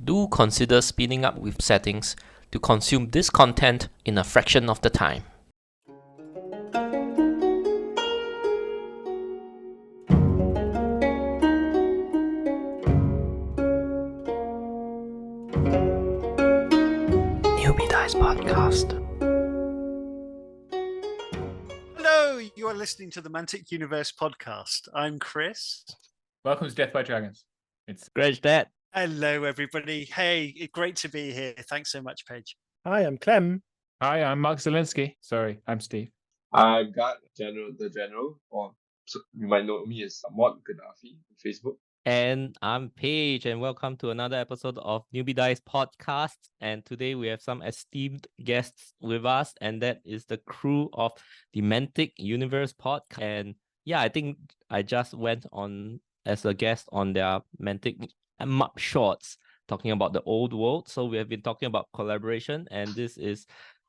do consider speeding up with settings to consume this content in a fraction of the time. Newbie Dice Podcast. Hello, you are listening to the Mantic Universe Podcast. I'm Chris. Welcome to Death by Dragons. It's Great Dad. Hello, everybody. Hey, great to be here. Thanks so much, Paige. Hi, I'm Clem. Hi, I'm Mark Zielinski. Sorry, I'm Steve. I got the general, or so you might know me as Mohd Gaddafi on Facebook. And I'm Paige, and welcome to another episode of Newbie Dice Podcast. And today we have some esteemed guests with us, and that is the crew of the Mantic Universe Podcast. And yeah, I think I just went on as a guest on their Mantic Map Shorts talking about the old world. So we have been talking about collaboration, and this is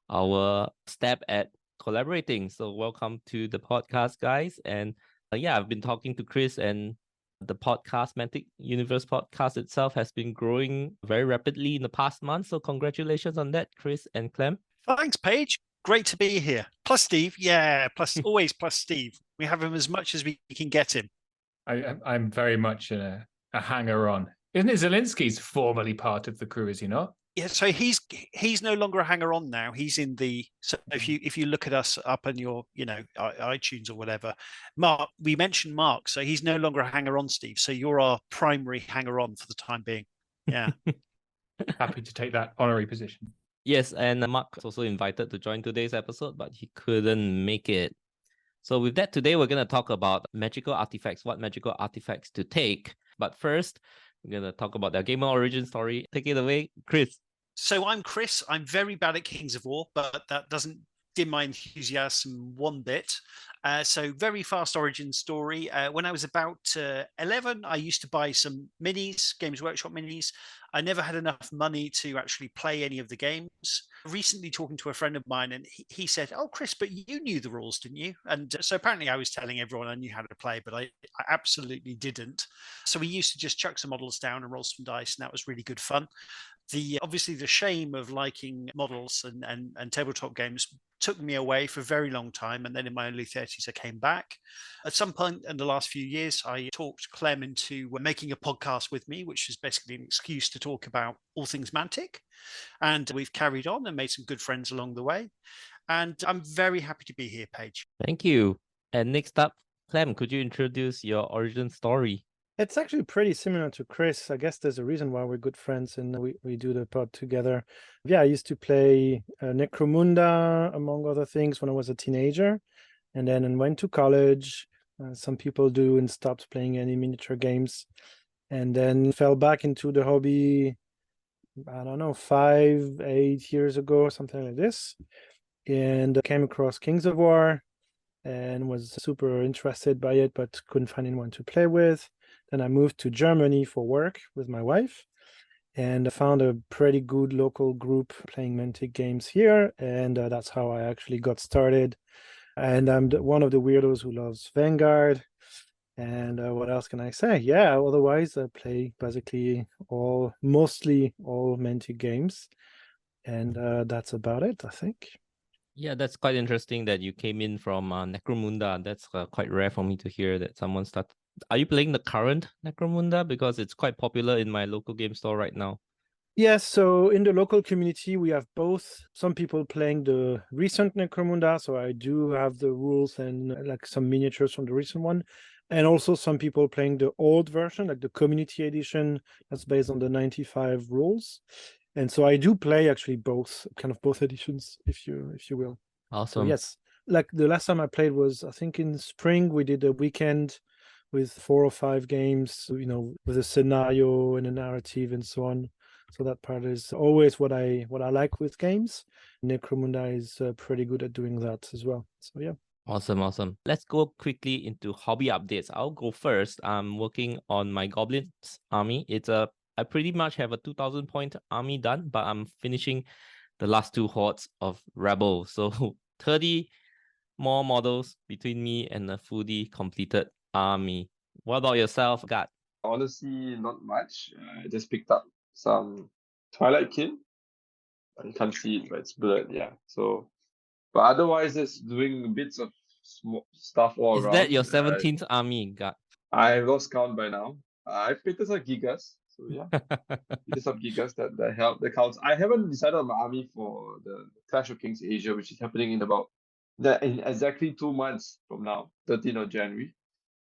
our step at collaborating. So welcome to the podcast, guys. And yeah, I've been talking to Chris, and the podcast, Mantic Universe Podcast itself, has been growing very rapidly in the past month. So congratulations on that, Chris and Clem. Thanks, Paige. Great to be here. Plus Steve. Yeah, always plus Steve. We have him as much as we can get him. I'm very much a hanger-on. Isn't it Zielinski's formally part of the crew, is he not? Yeah, so he's no longer a hanger-on now. He's in the. So if you look at us up on your iTunes or whatever, Mark, we mentioned Mark, so he's no longer a hanger-on, Steve. So you're our primary hanger-on for the time being. Yeah. Happy to take that honorary position. Yes, and Mark was also invited to join today's episode, but he couldn't make it. So with that, today we're going to talk about magical artifacts, what magical artifacts to take. But first, we're going to talk about their gamer origin story. Take it away, Chris. So I'm Chris. I'm very bad at Kings of War, but that doesn't dim my enthusiasm one bit. So very fast origin story. When I was about 11, I used to buy some minis, Games Workshop minis. I never had enough money to actually play any of the games. Recently talking to a friend of mine, and he said, "Oh, Chris, but you knew the rules, didn't you?" And so apparently I was telling everyone I knew how to play, but I absolutely didn't. So we used to just chuck some models down and roll some dice, and that was really good fun. Obviously the shame of liking models and tabletop games took me away for a very long time, and then in my early 30s I came back. At some point in the last few years, I talked Clem into making a podcast with me, which is basically an excuse to talk about all things Mantic, and we've carried on and made some good friends along the way, and I'm very happy to be here, Paige. Thank you. And next up, Clem, could you introduce your origin story? It's actually pretty similar to Chris. I guess there's a reason why we're good friends and we do the pod together. Yeah, I used to play Necromunda, among other things, when I was a teenager. And then I went to college. Some people do, and stopped playing any miniature games. And then fell back into the hobby, I don't know, 5-8 years ago, something like this. And came across Kings of War and was super interested by it, but couldn't find anyone to play with. Then I moved to Germany for work with my wife, and I found a pretty good local group playing Mantic games here, and that's how I actually got started. And I'm one of the weirdos who loves Vanguard. And what else can I say? Yeah, otherwise I play basically mostly all Mantic games, and that's about it, I think. Yeah, that's quite interesting that you came in from Necromunda. That's quite rare for me to hear that someone started. Are you playing the current Necromunda? Because it's quite popular in my local game store right now. Yes, so in the local community, we have both some people playing the recent Necromunda, so I do have the rules and like some miniatures from the recent one, and also some people playing the old version, like the community edition that's based on the 95 rules. And so I do play actually both editions, if you will. Awesome. So yes, like the last time I played was, I think in spring, we did a weekend with 4 or 5 games, with a scenario and a narrative and so on. So that part is always what I like with games. Necromunda is pretty good at doing that as well. So yeah. Awesome. Let's go quickly into hobby updates. I'll go first. I'm working on my Goblins army. I pretty much have a 2,000 point army done, but I'm finishing the last 2 hordes of Rebel. So 30 more models between me and a fully completed army. What about yourself, Gad? Honestly, not much. I just picked up some Twilight Kin. You can't see it, but it's blurred. Yeah. So, but otherwise, it's doing bits of stuff all Is around. that your 17th army, God? I lost count by now. I've painted some gigas, so yeah, painted some gigas that help. That counts. I haven't decided on my army for the Clash of Kings Asia, which is happening in exactly 2 months from now, 13th of January.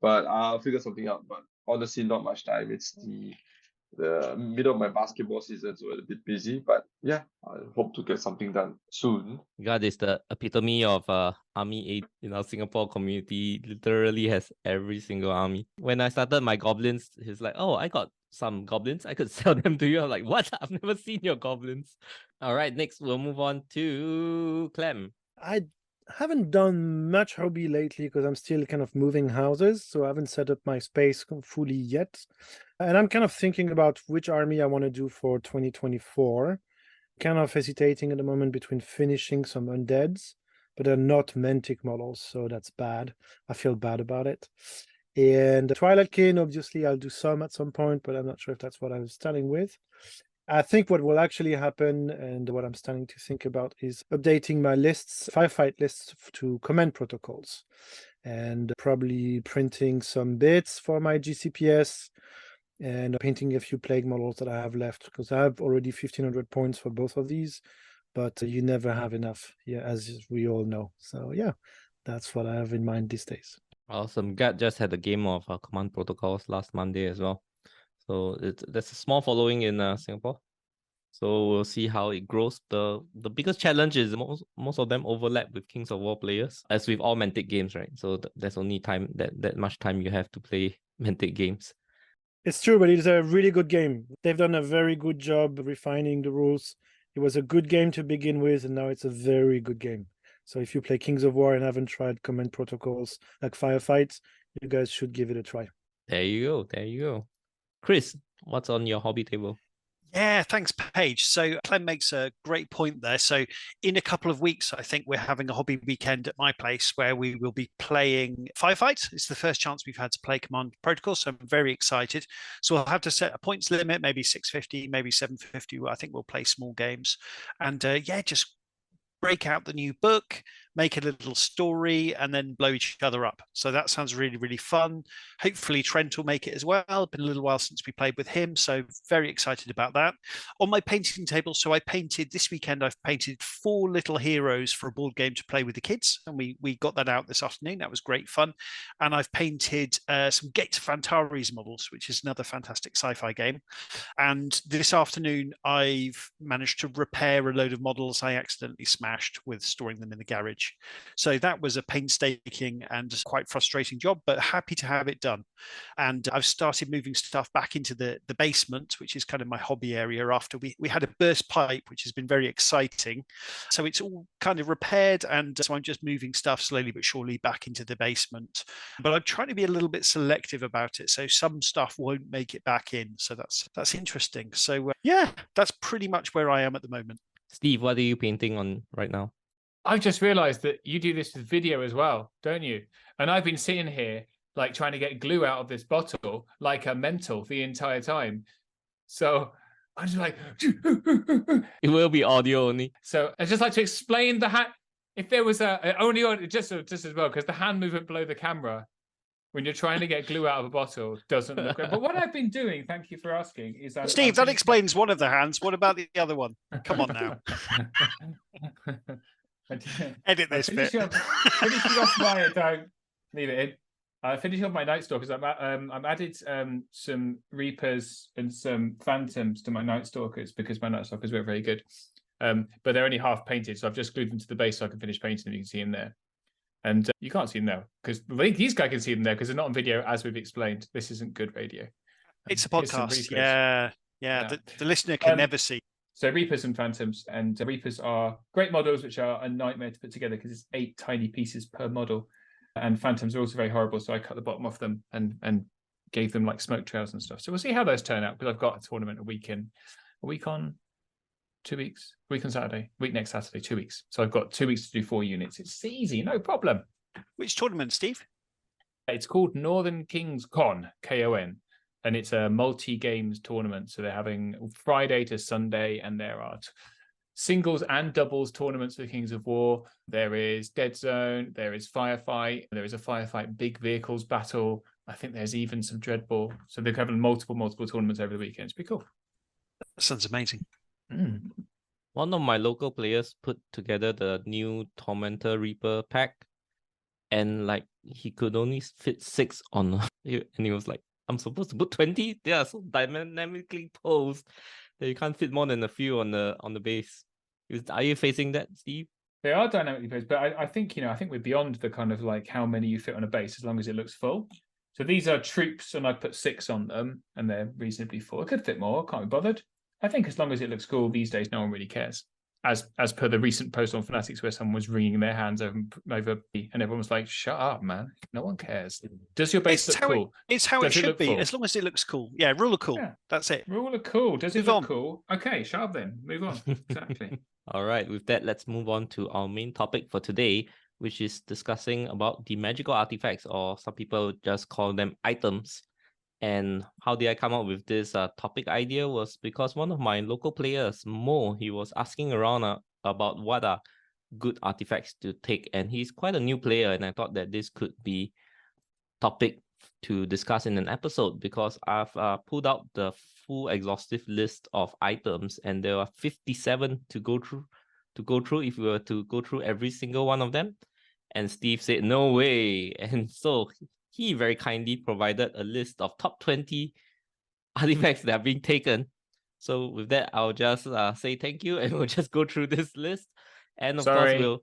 But I'll figure something out. But honestly, not much time. It's the middle of my basketball season, so it's a bit busy. But yeah, I hope to get something done soon. God is the epitome of army 8 in our Singapore community. Literally has every single army. When I started my goblins, he's like, oh, I got some goblins. I could sell them to you. I'm like, what? I've never seen your goblins. All right, next we'll move on to Clem. I haven't done much hobby lately because I'm still kind of moving houses, so I haven't set up my space fully yet. And I'm kind of thinking about which army I want to do for 2024. Kind of hesitating at the moment between finishing some undeads, but they're not Mantic models, so that's bad. I feel bad about it. And the Twilight Kin, obviously, I'll do some at some point, but I'm not sure if that's what I was starting with. I think what will actually happen, and what I'm starting to think about, is updating my lists, firefight lists, to command protocols, and probably printing some bits for my GCPS, and painting a few plague models that I have left, because I have already 1,500 points for both of these, but you never have enough, yeah, as we all know. So yeah, that's what I have in mind these days. Awesome. Gad just had a game of command protocols last Monday as well. So there's a small following in Singapore. So we'll see how it grows. The biggest challenge is most of them overlap with Kings of War players, as with all Mantic games, right? So there's only time that much time you have to play Mantic games. It's true, but it's a really good game. They've done a very good job refining the rules. It was a good game to begin with, and now it's a very good game. So if you play Kings of War and haven't tried command protocols like firefights, you guys should give it a try. There you go. There you go. Chris, what's on your hobby table? Yeah, thanks, Paige. So Clem makes a great point there. So in a couple of weeks, I think we're having a hobby weekend at my place where we will be playing Firefight. It's the first chance we've had to play Command Protocol, so I'm very excited. So we'll have to set a points limit, maybe 650, maybe 750. I think we'll play small games. And yeah, just break out the new book, make a little story, and then blow each other up. So that sounds really, really fun. Hopefully Trent will make it as well. It's been a little while since we played with him, so very excited about that. On my painting table, so this weekend I've painted 4 little heroes for a board game to play with the kids, and we got that out this afternoon. That was great fun. And I've painted some Gates of Antares models, which is another fantastic sci-fi game. And this afternoon I've managed to repair a load of models I accidentally smashed with storing them in the garage. So that was a painstaking and quite frustrating job, but happy to have it done. And I've started moving stuff back into the basement, which is kind of my hobby area after we had a burst pipe, which has been very exciting. So it's all kind of repaired, and so I'm just moving stuff slowly but surely back into the basement. But I'm trying to be a little bit selective about it, so some stuff won't make it back in. So that's interesting. So yeah, that's pretty much where I am at the moment. Steve, what are you painting on right now? I've just realized that you do this with video as well, don't you? And I've been sitting here like trying to get glue out of this bottle like a mental the entire time. So I'm just like, It will be audio only. So I'd just like to explain the hand. If there was only on just as well, because the hand movement below the camera when you're trying to get glue out of a bottle doesn't look great. But what I've been doing, thank you for asking, is that Steve, that explains one of the hands. What about the other one? Come on now. Edit this bit. Finishing off my don't leave it in. Finishing off my Night Stalkers, I'm added some Reapers and some Phantoms to my Night Stalkers because my Night Stalkers were very good. But they're only half painted, so I've just glued them to the base so I can finish painting them. You can see them there. And you can't see them now because these guys can see them there because they're not on video, as we've explained. This isn't good radio. It's a podcast. Yeah. The listener can never see. So Reapers and Phantoms, and Reapers are great models, which are a nightmare to put together because it's 8 tiny pieces per model. And Phantoms are also very horrible, so I cut the bottom off them and gave them like smoke trails and stuff. So we'll see how those turn out because I've got a tournament a week on 2 weeks, week on Saturday, week next Saturday, 2 weeks. So I've got 2 weeks to do 4 units. It's easy, no problem. Which tournament, Steve? It's called Northern Kings Con, K-O-N. and it's a multi-games tournament. So they're having Friday to Sunday, and there are singles and doubles tournaments for Kings of War. There is Dead Zone, there is Firefight, there is a Firefight big vehicles battle. I think there's even some Dreadball. So they're having multiple tournaments over the weekend. It's pretty cool. That sounds amazing. One of my local players put together the new Tormentor Reaper pack, and like he could only fit 6 on, and he was like, I'm supposed to put 20? They are so dynamically posed that you can't fit more than a few on the base. Are you facing that, Steve? They are dynamically posed, but I think, I think we're beyond the kind of like how many you fit on a base as long as it looks full. So these are troops, and I put 6 on them, and they're reasonably full. I could fit more, can't be bothered. I think as long as it looks cool these days, no one really cares. As per the recent post on Fanatics where someone was wringing their hands over and everyone was like, shut up, man. No one cares. Does your base look cool? It's how it should be, full? as long as it looks cool. Yeah, rule of cool. Yeah. That's it. Rule of cool. Does it Move look on. cool? Okay, shut up then. Move on. Exactly. All right, with that, let's move on to our main topic for today, which is discussing about the magical artifacts, or some people just call them items. And how did I come up with this topic idea was because one of my local players, Mo, he was asking around about what are good artifacts to take. And he's quite a new player, and I thought that this could be topic to discuss in an episode, because I've pulled out the full exhaustive list of items, and there are 57 to go through if we were to go through every single one of them. And Steve said, no way. And so he very kindly provided a list of top 20 artifacts that are being taken. So with that, I'll just say thank you, and we'll just go through this list. And of course,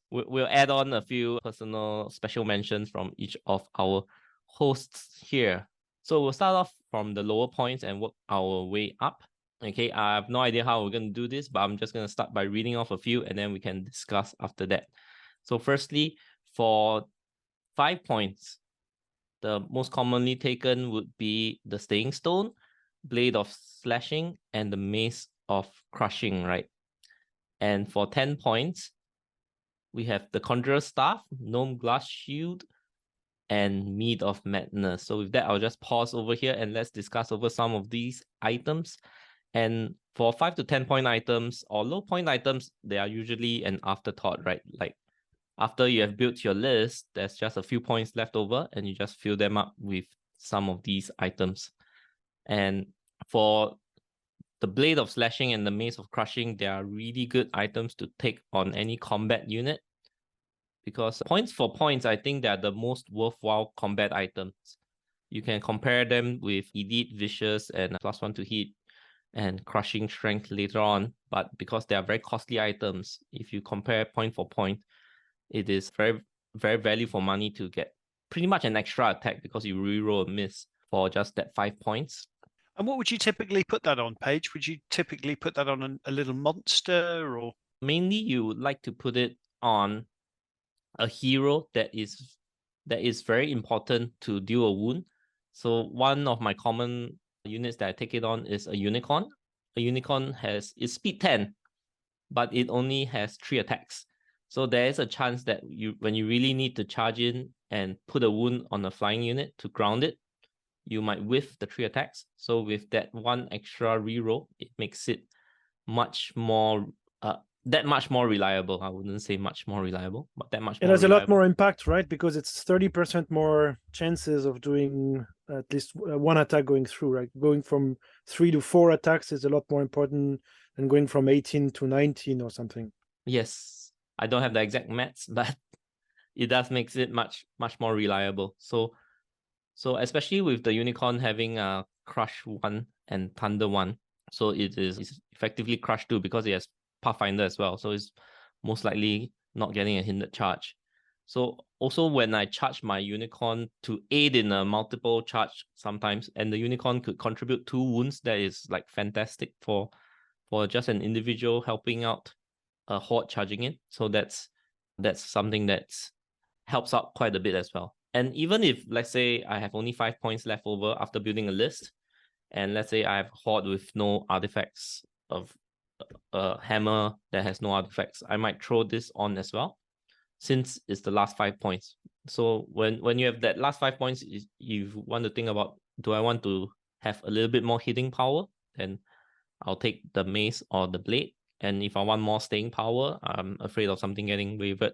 we'll add on a few personal special mentions from each of our hosts here. So we'll start off from the lower points and work our way up. Okay, I have no idea how we're going to do this, but I'm just going to start by reading off a few, and then we can discuss after that. So firstly, for 5 points, the most commonly taken would be the Staying Stone, Blade of Slashing, and the Mace of Crushing, right? And for 10 points, we have the Conjurer's Staff, Gnome Glass Shield, and Mead of Madness. So with that, I'll just pause over here and let's discuss over some of these items. And for 5 to 10 point items or low point items, they are usually an afterthought, right? Like after you have built your list, there's just a few points left over, and you just fill them up with some of these items. And for the Blade of Slashing and the Mace of Crushing, they are really good items to take on any combat unit, because points for points, I think they are the most worthwhile combat items. You can compare them with Elite, Vicious, and +1 to hit, and Crushing Strength later on. But because they are very costly items, if you compare point for point, it is very, very value for money to get pretty much an extra attack, because you reroll a miss for just that 5 points. And what would you typically put that on, Paige? Would you typically put that on a little monster, or? Mainly, you would like to put it on a hero that is very important to deal a wound. So one of my common units that I take it on is a Unicorn. A Unicorn is speed 10, but it only has 3 attacks. So there is a chance that when you really need to charge in and put a wound on a flying unit to ground it, you might whiff the 3 attacks. So with that 1 extra reroll, it makes it much more reliable. I wouldn't say much more reliable, but that much more reliable. It has a lot more impact, right? Because it's 30% more chances of doing at least 1 attack going through, right? Going from 3 to 4 attacks is a lot more important than going from 18 to 19 or something. Yes. I don't have the exact maths, but it does makes it much more reliable. So especially with the Unicorn having Crush 1 and Thunder 1, so it's effectively Crush 2 because it has Pathfinder as well. So it's most likely not getting a hindered charge. So also when I charge my Unicorn to aid in a multiple charge sometimes, and the Unicorn could contribute 2 wounds, that is like fantastic for just an individual helping out a horde charging in. So that's something that helps out quite a bit as well. And even if, let's say, I have only 5 points left over after building a list, and let's say I have horde with no artifacts, of a hammer that has no artifacts, I might throw this on as well, since it's the last 5 points. So when you have that last 5 points, you want to think about, do I want to have a little bit more hitting power, then I'll take the mace or the blade. And if I want more staying power, I'm afraid of something getting wavered.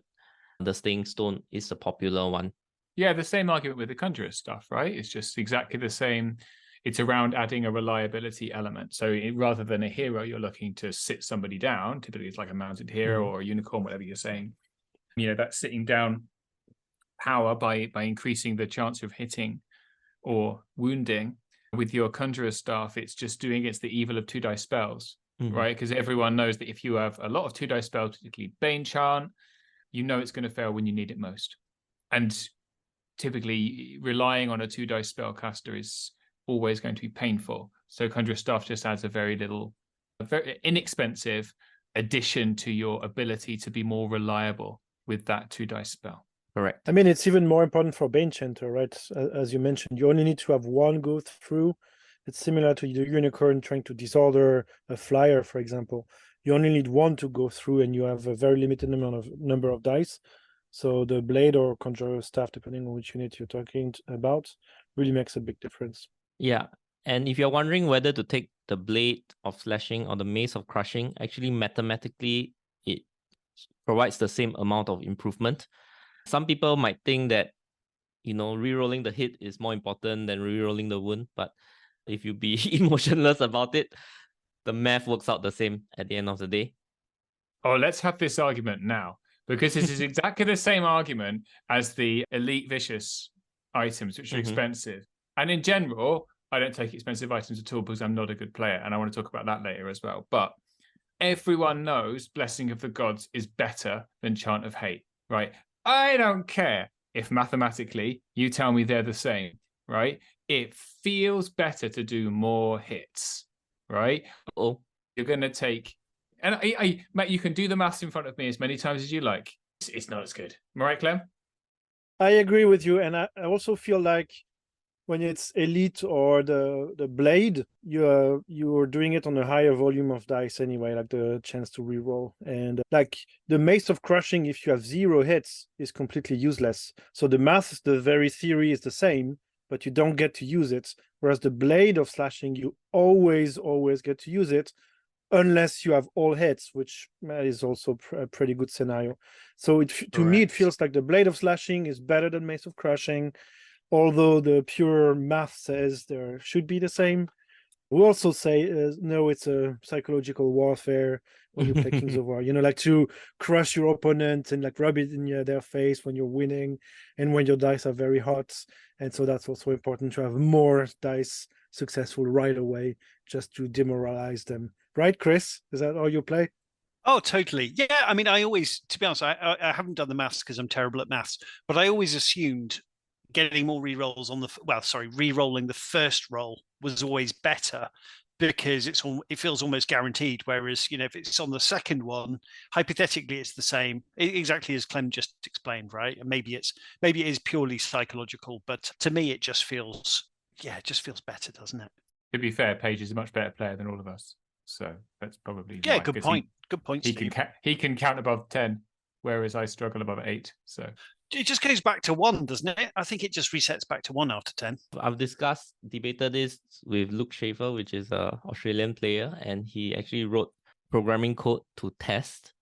The staying stone is the popular one. Yeah, the same argument with the conjurer stuff, right? It's just exactly the same. It's around adding a reliability element. So rather than a hero, you're looking to sit somebody down. Typically, it's like a mounted hero or a unicorn, whatever you're saying. That sitting down power by increasing the chance of hitting or wounding. With your conjurer staff, it's just doing against the evil of 2 dice spells, right? Because everyone knows that if you have a lot of 2 dice spells, particularly Bane Chant, it's going to fail when you need it most. And typically relying on a 2 dice spellcaster is always going to be painful. So conjurer staff just adds a very inexpensive addition to your ability to be more reliable with that 2 dice spell. Correct. I mean, it's even more important for Bane Chanter, right? As you mentioned, you only need to have one go through. It's similar to the unicorn trying to disorder a flyer, for example. You only need one to go through, and you have a very limited number of dice. So the blade or conjurer staff, depending on which unit you're talking about, really makes a big difference. Yeah. And if you're wondering whether to take the blade of slashing or the mace of crushing, actually mathematically it provides the same amount of improvement. Some people might think that, re-rolling the hit is more important than re-rolling the wound. But if you be emotionless about it, the math works out the same at the end of the day. Oh, let's have this argument now, because this is exactly the same argument as the elite vicious items, which are expensive. And in general, I don't take expensive items at all because I'm not a good player. And I want to talk about that later as well. But everyone knows Blessing of the Gods is better than Chant of Hate, right? I don't care if mathematically you tell me they're the same, right? It feels better to do more hits, right? Oh, you're going to take, and Matt, you can do the maths in front of me as many times as you like. It's not as good. Am I right, Clem? I agree with you. And I also feel like when it's elite or the blade, you're doing it on a higher volume of dice anyway, like the chance to reroll. And like the mace of crushing, if you have 0 hits, is completely useless. So the math, the very theory is the same, but you don't get to use it. Whereas the blade of slashing, you always get to use it, unless you have all hits, which is also a pretty good scenario. So to me, it feels like the blade of slashing is better than mace of crushing, although the pure math says there should be the same. We also say, no, it's a psychological warfare when you play Kings of War. Like to crush your opponent and like rub it in their face when you're winning and when your dice are very hot. And so that's also important to have more dice successful right away just to demoralize them. Right, Chris? Is that how you play? Oh, totally. Yeah, I mean, I always, to be honest, I haven't done the maths because I'm terrible at maths, but I always assumed getting more rerolls re-rolling the first roll was always better because it feels almost guaranteed. Whereas, if it's on the second one, hypothetically, it's the same, exactly as Clem just explained, right? And maybe it is purely psychological, but to me, it just feels better, doesn't it? To be fair, Paige is a much better player than all of us, so that's probably yeah. why, Good point. Good point. He can count above 10, whereas I struggle above 8. So it just goes back to 1, doesn't it? I think it just resets back to 1 after 10. I've debated this with Luke Schaefer, which is an Australian player, and he actually wrote programming code to test.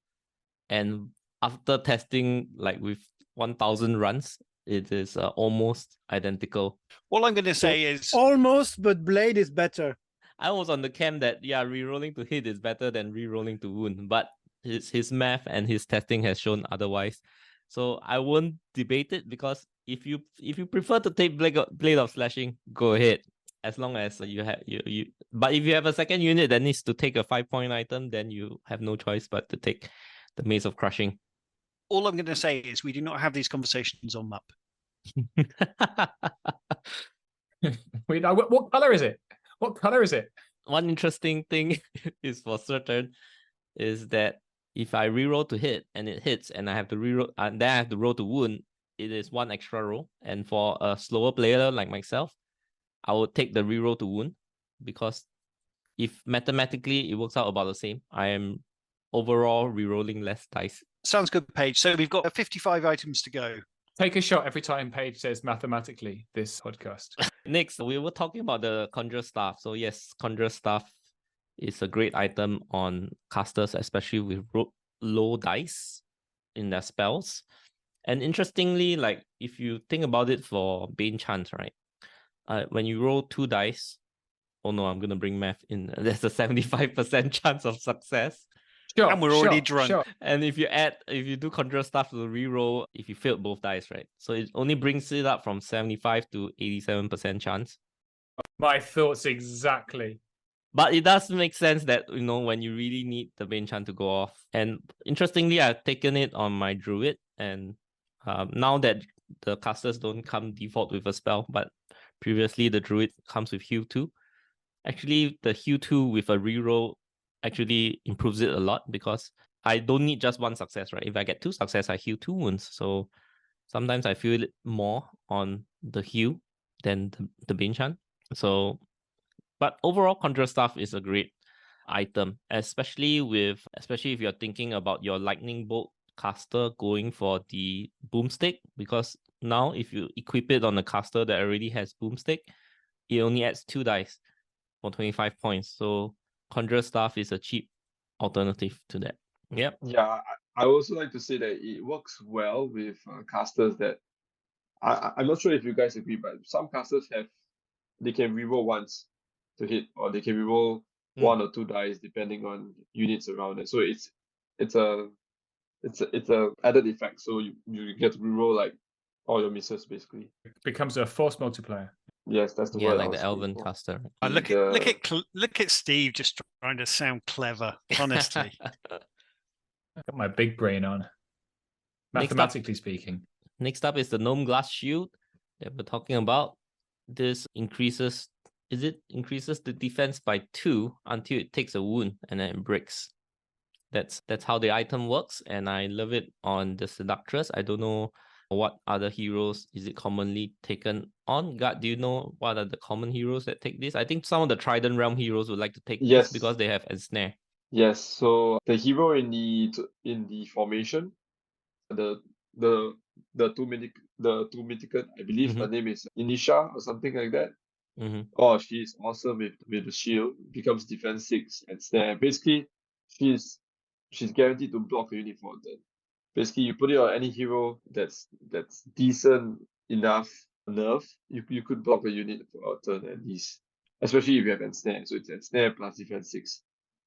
And after testing, like with 1,000 runs, it is almost identical. All I'm going to say is almost, but blade is better. I was on the camp that re-rolling to hit is better than re-rolling to wound, but his math and his testing has shown otherwise. So I won't debate it, because if you prefer to take blade of slashing, go ahead. As long as you have you. But if you have a second unit that needs to take a 5-point item, then you have no choice but to take the mace of crushing. All I'm going to say is we do not have these conversations on map. Wait, what color is it? What color is it? One interesting thing is for certain is that if I reroll to hit and it hits and I have to reroll and then I have to roll to wound, it is 1 extra roll. And for a slower player like myself, I would take the reroll to wound, because if mathematically it works out about the same, I am overall rerolling less dice. Sounds good, Paige. So we've got 55 items to go. Take a shot every time Paige says mathematically this podcast. Next, we were talking about the Conjure Staff. So yes, Conjure Staff is a great item on casters, especially with low dice in their spells. And interestingly, like if you think about it for Bane Chant, right? When you roll 2 dice, oh no, I'm gonna bring math in. There's a 75% chance of success. Sure, And we're already drunk. Sure. And if you do Conjure Staff to reroll, if you failed both dice, right? So it only brings it up from 75 to 87% chance. My thoughts exactly. But it does make sense that, when you really need the Bane Chant to go off. And interestingly, I've taken it on my Druid. And now that the casters don't come default with a spell, but previously the Druid comes with Heal 2. Actually, the Heal 2 with a reroll actually improves it a lot because I don't need just 1 success, right? If I get 2 success, I heal 2 wounds. So sometimes I feel it more on the heal than the Bane Chant. So, but overall, Conjure Staff is a great item, especially if you're thinking about your Lightning Bolt caster going for the Boomstick, because now if you equip it on a caster that already has Boomstick, it only adds 2 dice for 25 points. So Conjure Staff is a cheap alternative to that. Yep. Yeah, I also like to say that it works well with casters that I'm not sure if you guys agree, but some casters they can reroll once to hit, or they can reroll 1 or 2 dice depending on units around it. So it's a added effect. So you get to reroll like all your misses basically. It becomes a force multiplier. Yes, that's the Yeah, word. like the Elven caster. Look at Steve just trying to sound clever. Honestly, I got my big brain on. Mathematically speaking. Next up is the Gnome Glass Shield that we're talking about. This increases the defense by 2 until it takes a wound and then it breaks. That's how the item works, and I love it on the Seductress. I don't know what other heroes is it commonly taken on. God, do you know what are the common heroes that take this? I think some of the Trident Realm heroes would like to take this because they have Ensnare. Yes, so the hero in the formation, the two mythical, I believe her name is Inisha or something like that. Oh, she's awesome with the shield. Becomes defense 6 and snare. Basically, she's guaranteed to block the unit for a turn. Basically, you put it on any hero that's decent enough nerf, you could block the unit for a turn at least. Especially if you have ensnare. So it's ensnare plus defense 6.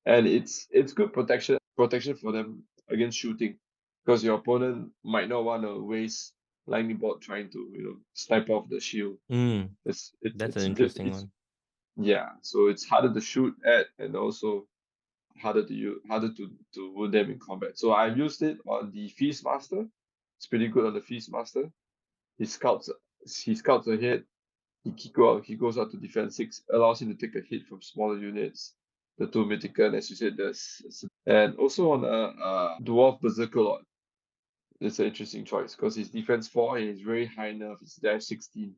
And it's good protection for them against shooting. Because your opponent might not want to waste lightning bolt trying to, snipe off the shield. That's an interesting one. Yeah, so it's harder to shoot at, and also harder to wound them in combat. So I used it on the Feast Master. It's pretty good on the Feast Master. He scouts ahead. He goes out to defense 6, allows him to take a hit from smaller units. The 2 mythical, as you said, and also on a Dwarf Berserker Lord. It's an interesting choice because his defense 4 and he's very high nerf. It's dash 16.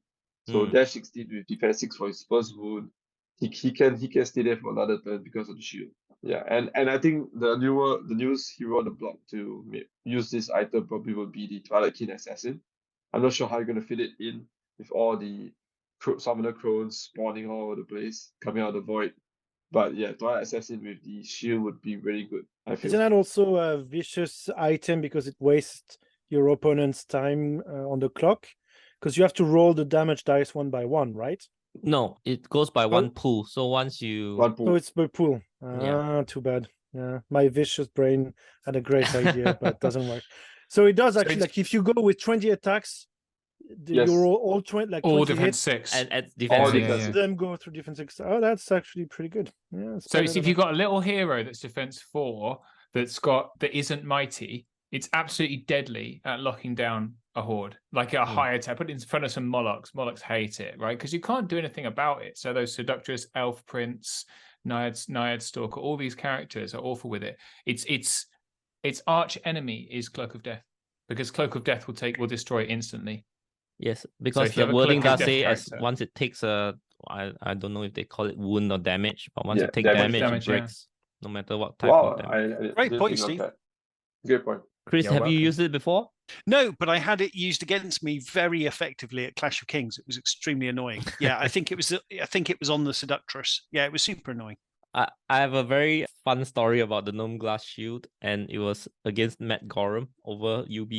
So dash 16 with defense 6 for his first wound. He can stay there for another turn because of the shield. Yeah, and I think the newest hero on the block to use this item probably will be the Twilight Kin Assassin. I'm not sure how you're gonna fit it in with all the Summoner Crones spawning all over the place, coming out of the void. But yeah, Twilight Assassin with the shield would be very good, I feel. Isn't that also a vicious item because it wastes your opponent's time on the clock? Because you have to roll the damage dice 1 by 1, right? No, it goes by 1 pool. So once you... One pool. So it's per pool. Yeah. Too bad. Yeah, my vicious brain had a great idea, but it doesn't work. So it does actually, like if you go with 20 attacks, Yes. you roll all 20, like All 20 defense hits, 6. And at defense All six. defense. them go through defense 6. Oh, that's actually pretty good. Yeah. it's So better if than you've got a little hero that's defense 4 that isn't mighty, it's absolutely deadly at locking down a horde. Like a high attack, put it in front of some Molochs. Molochs hate it, right? Because you can't do anything about it. So those Seductress, Elf Prince, Naiad Stalker, all these characters are awful with it. Its arch enemy is Cloak of Death, because Cloak of Death will destroy it instantly. Yes, because if you the have a wording Cloak of does Death say as character- once it takes a... I don't know if they call it wound or damage, but once Yeah, it takes damage, damage, damage, it yeah. breaks no matter what type Wow, of damage. I Great didn't point, think of Steve. that. Great point. Chris, You're have you welcome. used it before? No, but I had it used against me very effectively at Clash of Kings. It was extremely annoying. Yeah, I think it was on the Seductress. Yeah, it was super annoying. I have a very fun story about the Gnome Glass Shield, and it was against Matt Gorham over UB.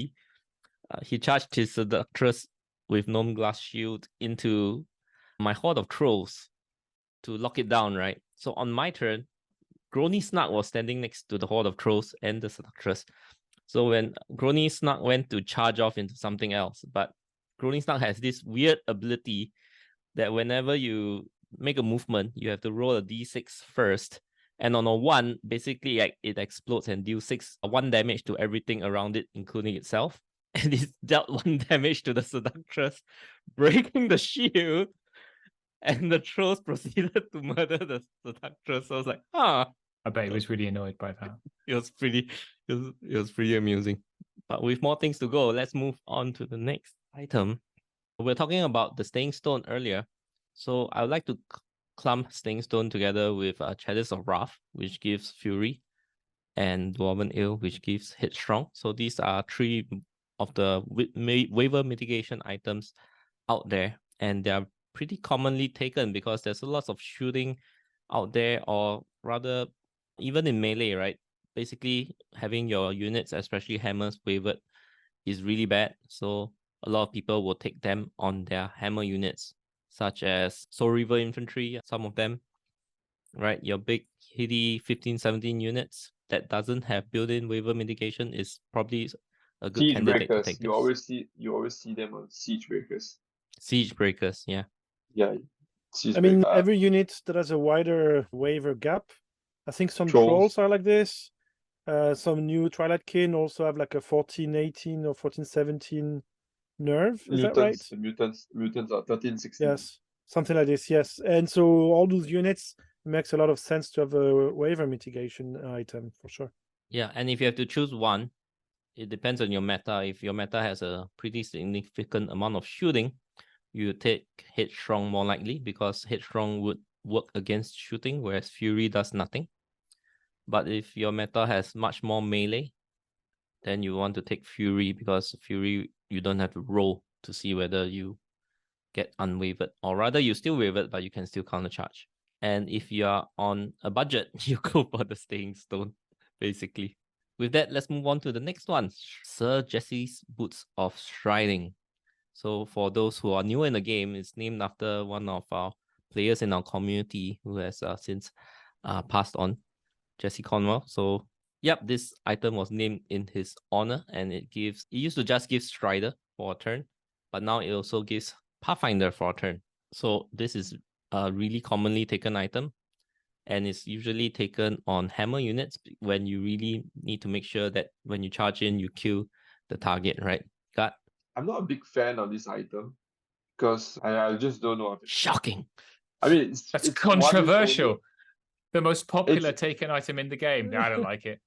He charged his Seductress with Gnome Glass Shield into my Horde of Trolls to lock it down, right? So on my turn, Grony Snark was standing next to the Horde of Trolls and the Seductress. So when Grony Snark went to charge off into something else, but Grony Snark has this weird ability that whenever you make a movement, you have to roll a d6 first. And on a 1, basically it explodes and deals 1 damage to everything around it, including itself. And it dealt 1 damage to the Seductress, breaking the shield. And the trolls proceeded to murder the Seductress. So I was like, I bet he was really annoyed by that. it was pretty amusing. But with more things to go, let's move on to the next item. We were talking about the Staying Stone earlier. So I would like to clump Staying Stone together with Chalice of Wrath, which gives Fury, and Dwarven Ale, which gives Headstrong. So these are 3 of the waiver mitigation items out there, and they are pretty commonly taken because there's a lot of shooting out there, or rather even in melee, right? Basically having your units, especially hammers, wavered is really bad. So a lot of people will take them on their hammer units, such as Soul Reaver Infantry, some of them, right? Your big hitty 15-17 units that doesn't have built-in waiver mitigation is probably a good Siege candidate to breakers. take You this. always see them on siege breakers. Siege breakers, yeah. Yeah. Siege I mean, breaker. every unit that has a wider waiver gap. I think some Trolls. trolls are like this. Some new Twilight Kin also have like a 14-18 or 14-17 nerve. Is that right? Mutants are 13-16. Yes, something like this. Yes, and so all those units makes a lot of sense to have a waiver mitigation item for sure. Yeah, and if you have to choose one, it depends on your meta. If your meta has a pretty significant amount of shooting, you take Headstrong more likely, because Headstrong would work against shooting, whereas Fury does nothing. But if your meta has much more melee, then you want to take Fury, because Fury, you don't have to roll to see whether you get unwavered, or rather you still wavered, but you can still countercharge. And if you are on a budget, you go for the Staying Stone, basically. With that, let's move on to the next one. Sir Jesse's Boots of Striding. So for those who are new in the game, it's named after one of our players in our community who has since passed on, Jesse Cornwell. So yep, this item was named in his honor, and it used to just give Strider for a turn, but now it also gives Pathfinder for a turn. So this is a really commonly taken item, and it's usually taken on hammer units when you really need to make sure that when you charge in, you kill the target, right? Got? I'm not a big fan of this item because I just don't know. Shocking. I mean, That's it's one use controversial. only. The most popular It's- taken item in the game. I don't like it.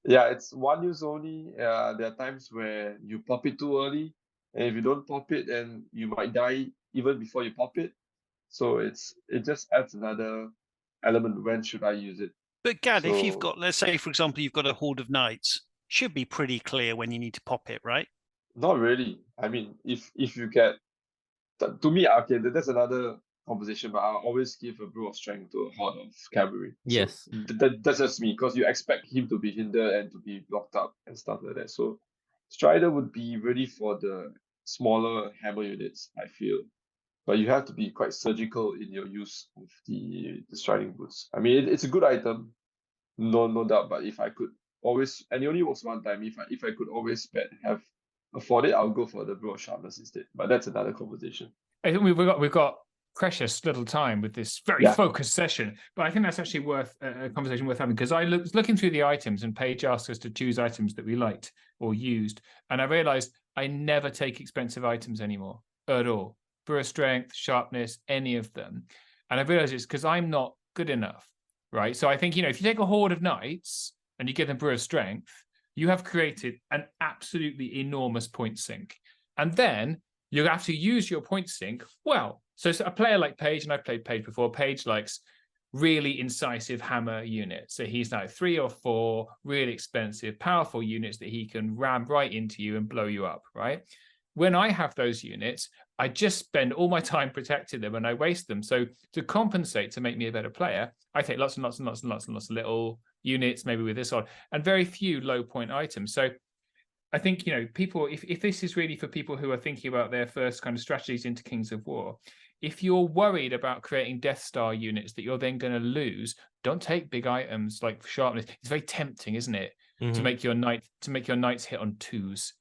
Yeah, it's 1 use only. There are times where you pop it too early, and if you don't pop it, then you might die even before you pop it. So it just adds another element. When should I use it? But Gad, if you've So- got, let's say, for example, you've got a Horde of Knights, should be pretty clear when you need to pop it, right? Not really. I mean, if you get, to me, okay, that's another conversation. But I'll always give a brew of strength to a horde of cavalry. Yes. So that's just me, because you expect him to be hindered and to be blocked up and stuff like that. So Strider would be ready for the smaller hammer units, I feel. But you have to be quite surgical in your use of the striding boots. I mean, it's a good item, no doubt. But if I could always, and it only works one time, if I could always afford it, I'll go for the brew of sharpness instead. But that's another conversation. I think we've got precious little time with this very focused session, but I think that's actually worth a conversation worth having, because I was looking through the items, and Paige asked us to choose items that we liked or used, and I realized I never take expensive items anymore at all. Brew of strength, sharpness, any of them. And I realized it's because I'm not good enough, right? So I think, if you take a horde of knights and you give them brew of strength, you have created an absolutely enormous point sink. And then you have to use your point sink well. So a player like Paige, and I've played Paige before, Paige likes really incisive hammer unit. So he's like 3 or 4 really expensive, powerful units that he can ram right into you and blow you up, right? When I have those units, I just spend all my time protecting them and I waste them. So to compensate, to make me a better player, I take lots and lots and lots and lots and lots of little units, maybe with this on, and very few low point items. So I think, people, if this is really for people who are thinking about their first kind of strategies into Kings of War, if you're worried about creating Death Star units that you're then going to lose, don't take big items like sharpness. It's very tempting, isn't it, to make your knights hit on 2s.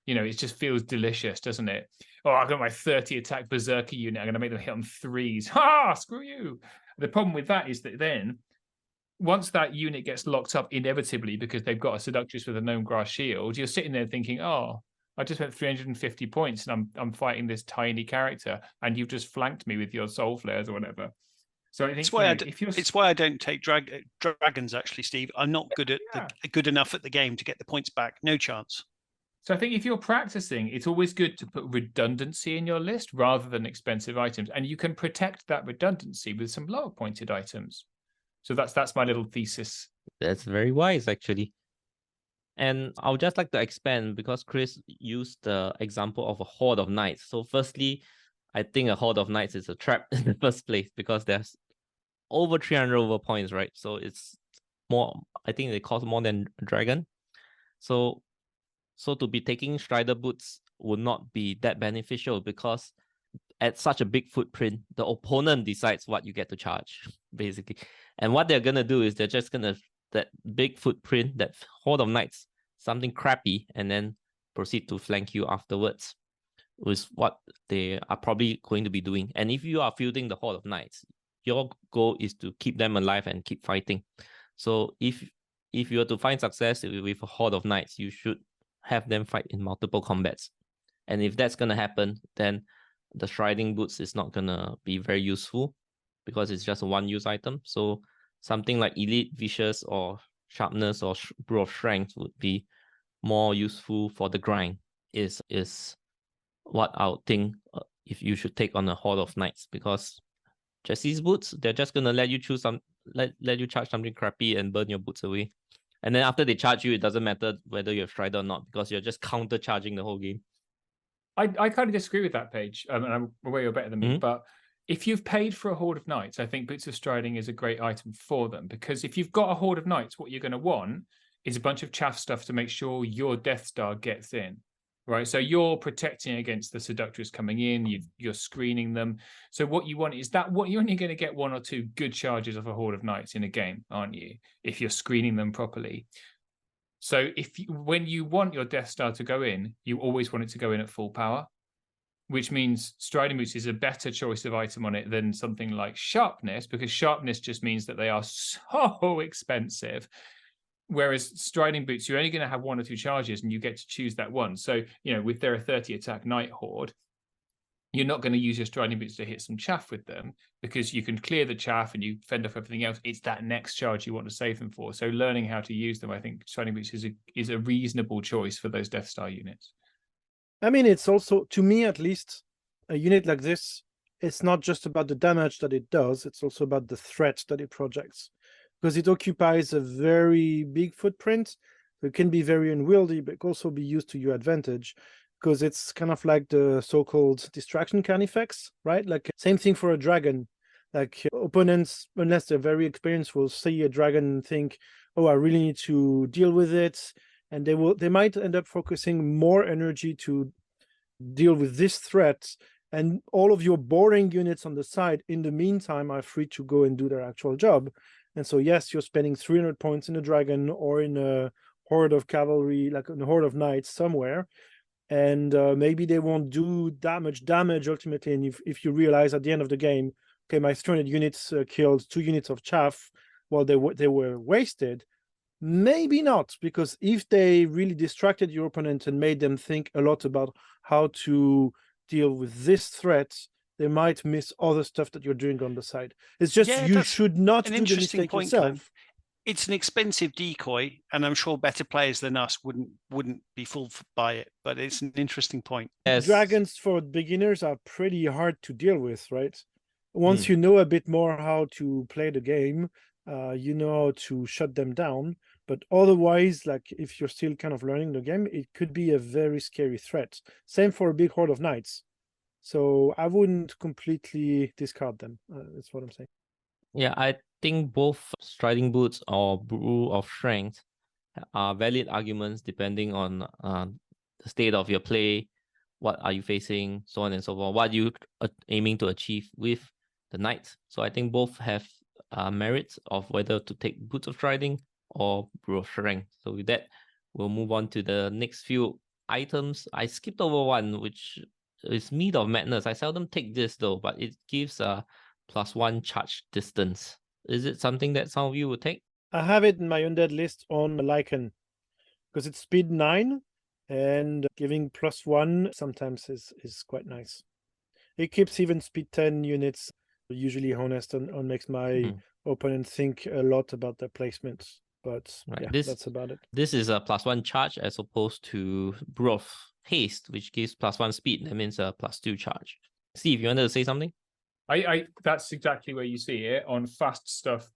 It just feels delicious, doesn't it? Oh, I've got my 30 attack berserker unit. I'm going to make them hit on 3s. Ha! Screw you. The problem with that is that then, once that unit gets locked up inevitably because they've got a Seductress with a Gnome Grass Shield, you're sitting there thinking, oh, I just spent 350 points and I'm fighting this tiny character, and you've just flanked me with your Soul Flares or whatever. So I think it's why I don't take dragons. Actually, Steve, I'm not good enough at the game to get the points back. No chance. So I think if you're practicing, it's always good to put redundancy in your list rather than expensive items, and you can protect that redundancy with some lower pointed items. So that's my little thesis. That's very wise, actually. And I would just like to expand because Chris used the example of a horde of knights. So firstly, I think a horde of knights is a trap in the first place because there's over 300 over points, right? So it's more, I think they cost more than a dragon. So to be taking Strider boots would not be that beneficial because at such a big footprint, the opponent decides what you get to charge, basically. And what they're going to do is they're just going to, that big footprint, that horde of knights, something crappy, and then proceed to flank you afterwards, is what they are probably going to be doing. And if you are fielding the horde of knights, your goal is to keep them alive and keep fighting. So if you are to find success with a horde of knights, you should have them fight in multiple combats. And if that's going to happen, then the Striding Boots is not going to be very useful because it's just a one-use item. So something like Elite, Vicious, or Sharpness, or Brew of Strength would be more useful for the grind, is what I would think if you should take on a Horde of Knights, because Jesse's boots, they're just going to let you choose let you charge something crappy and burn your boots away. And then after they charge you, it doesn't matter whether you have Strider or not, because you're just counter-charging the whole game. I kind of disagree with that, Paige, and I'm aware you're better than me, but if you've paid for a Horde of Knights, I think Boots of Striding is a great item for them, because if you've got a Horde of Knights, what you're going to want is a bunch of chaff stuff to make sure your Death Star gets in, right? So you're protecting against the Seductress coming in, you're screening them. So what you want is that you're only going to get 1 or 2 good charges of a Horde of Knights in a game, aren't you? If you're screening them properly. So when you want your Death Star to go in, you always want it to go in at full power, which means Striding Boots is a better choice of item on it than something like Sharpness, because Sharpness just means that they are so expensive. Whereas Striding Boots, you're only going to have 1 or 2 charges and you get to choose that one. So, with their 30 attack Night Horde, you're not going to use your Striding Boots to hit some chaff with them, because you can clear the chaff and you fend off everything else. It's that next charge you want to save them for. So learning how to use them, I think Striding Boots is a reasonable choice for those Death Star units. I mean, it's also, to me at least, a unit like this, it's not just about the damage that it does, it's also about the threat that it projects. Because it occupies a very big footprint, so it can be very unwieldy, but it can also be used to your advantage, because it's kind of like the so-called distraction carnifex, right? Like, same thing for a dragon. Like, opponents, unless they're very experienced, will see a dragon and think, oh, I really need to deal with it. And they might end up focusing more energy to deal with this threat, and all of your boring units on the side in the meantime are free to go and do their actual job. And so yes, you're spending 300 points in a dragon or in a horde of cavalry, like a horde of knights somewhere, and maybe they won't do that much damage ultimately. And if you realize at the end of the game, okay, my 300 units killed 2 units of chaff while they were wasted. Maybe not, because if they really distracted your opponent and made them think a lot about how to deal with this threat, they might miss other stuff that you're doing on the side. It's just you should not do the mistake yourself. Glenn. It's an expensive decoy, and I'm sure better players than us wouldn't be fooled by it. But it's an interesting point. Yes. Dragons for beginners are pretty hard to deal with, right? Once you know a bit more how to play the game, you know how to shut them down. But otherwise, like if you're still kind of learning the game, it could be a very scary threat. Same for a big horde of knights. So I wouldn't completely discard them. That's what I'm saying. Yeah, I think both striding boots or brew of strength are valid arguments depending on the state of your play, what are you facing, so on and so forth, what are you aiming to achieve with the knights. So I think both have merits of whether to take boots of striding or brew of strength. So with that, we'll move on to the next few items. I skipped over one, which is Mead of Madness. I seldom take this though, but it gives a +1 charge distance. Is it something that some of you would take? I have it in my undead list on Lycan because it's speed 9 and giving +1 sometimes is quite nice. It keeps even speed 10 units usually honest and makes my opponent think a lot about their placements. But yeah, that's about it. This is a +1 charge as opposed to Brew of Haste, which gives +1 speed. That means a +2 charge. Steve, you wanted to say something? I that's exactly where you see it on fast stuff.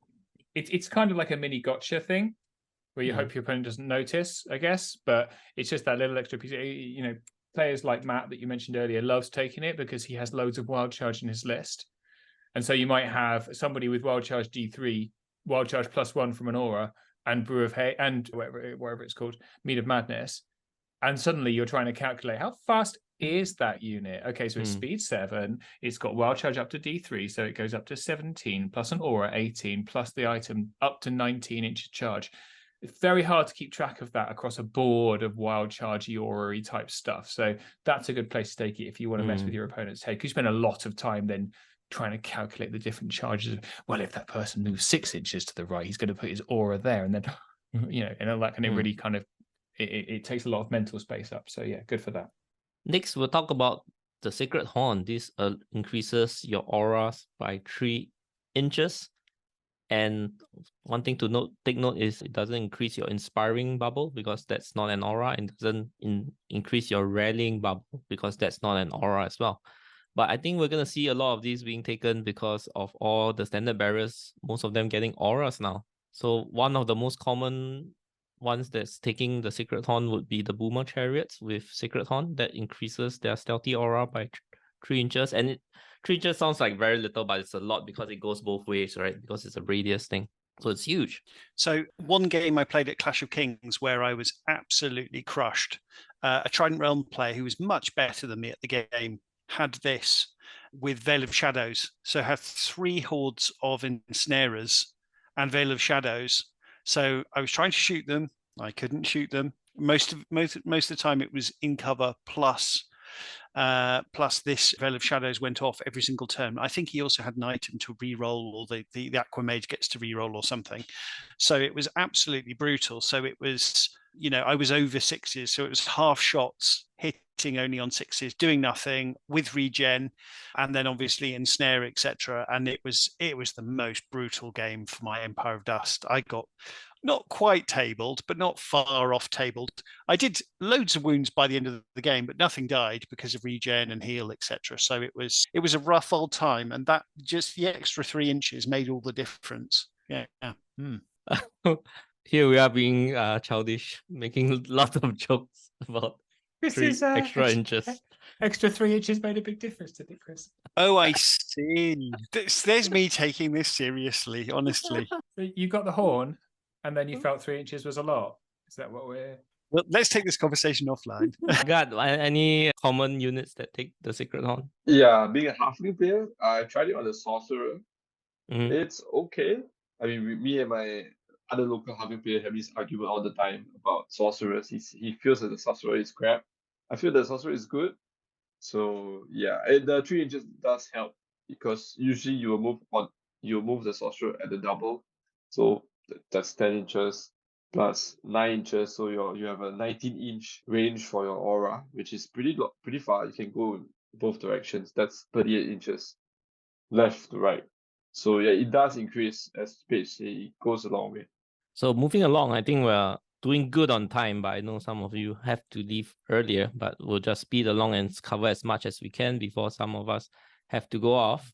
It's kind of like a mini gotcha thing where you hope your opponent doesn't notice, I guess, but it's just that little extra piece. You know, players like Matt that you mentioned earlier loves taking it because he has loads of wild charge in his list. And so you might have somebody with wild charge D3, wild charge +1 from an aura, and Brew of Hay and whatever it's called, Mead of Madness. And suddenly you're trying to calculate how fast is that unit. Okay, so it's speed 7, it's got wild charge up to D3, so it goes up to 17 plus an aura 18 plus the item up to 19 inch charge. It's very hard to keep track of that across a board of wild charge aura type stuff. So that's a good place to take it if you want to mess with your opponent's head, because you spend a lot of time then trying to calculate the different charges. Well, if that person moves 6 inches to the right, he's going to put his aura there, and then you know, and like, and it really kind of it takes a lot of mental space up. So yeah, good for that. Next, we'll talk about the Sacred Horn. This increases your auras by 3 inches. And one thing to take note is it doesn't increase your inspiring bubble because that's not an aura, and doesn't increase your rallying bubble because that's not an aura as well. But I think we're going to see a lot of these being taken because of all the standard barriers, most of them getting auras now. So one of the most common ones that's taking the Sacred Horn would be the Boomer Chariots with Sacred Horn that increases their stealthy aura by 3 inches. And 3 inches sounds like very little, but it's a lot because it goes both ways, right? Because it's a radius thing. So it's huge. So one game I played at Clash of Kings where I was absolutely crushed. A Trident Realm player who was much better than me at the game had this with Veil of Shadows. So had 3 hordes of ensnarers and Veil of Shadows. So I was trying to shoot them. I couldn't shoot them. Most of the time it was in cover plus this Veil of Shadows went off every single turn. I think he also had an item to re-roll, or the Aquamage gets to re-roll or something. So it was absolutely brutal. So it was, you know, I was over 6s, so it was half shots, hitting only on 6s, doing nothing with regen, and then obviously ensnare, etc. And it was the most brutal game for my Empire of Dust. I got not quite tabled, but not far off tabled. I did loads of wounds by the end of the game, but nothing died because of regen and heal, etc. So it was a rough old time, and that just the extra 3 inches made all the difference. Yeah. Here we are being childish, making lots of jokes about extra inches. Extra 3 inches made a big difference, didn't it, Chris? Oh, I see. There's me taking this seriously, honestly. So you got the horn, and then you felt 3 inches was a lot. Is that what we're... Well, let's take this conversation offline. God, any common units that take the Sacred Horn? Yeah, being a halfling player, I tried it on the sorcerer. It's okay. I mean, me and my other local halfling player have this argument all the time about sorcerers. He feels that the sorcerer is crap. I feel the sorcerer is good. So yeah, the 3 inches does help because usually you will move the sorcerer at the double. So that's 10 inches plus 9 inches. So you have a 19-inch range for your aura, which is pretty far. You can go in both directions. That's 38 inches left to right. So yeah, it does increase as space. It goes a long way. So moving along, I think we're doing good on time, but I know some of you have to leave earlier, but we'll just speed along and cover as much as we can before some of us have to go off.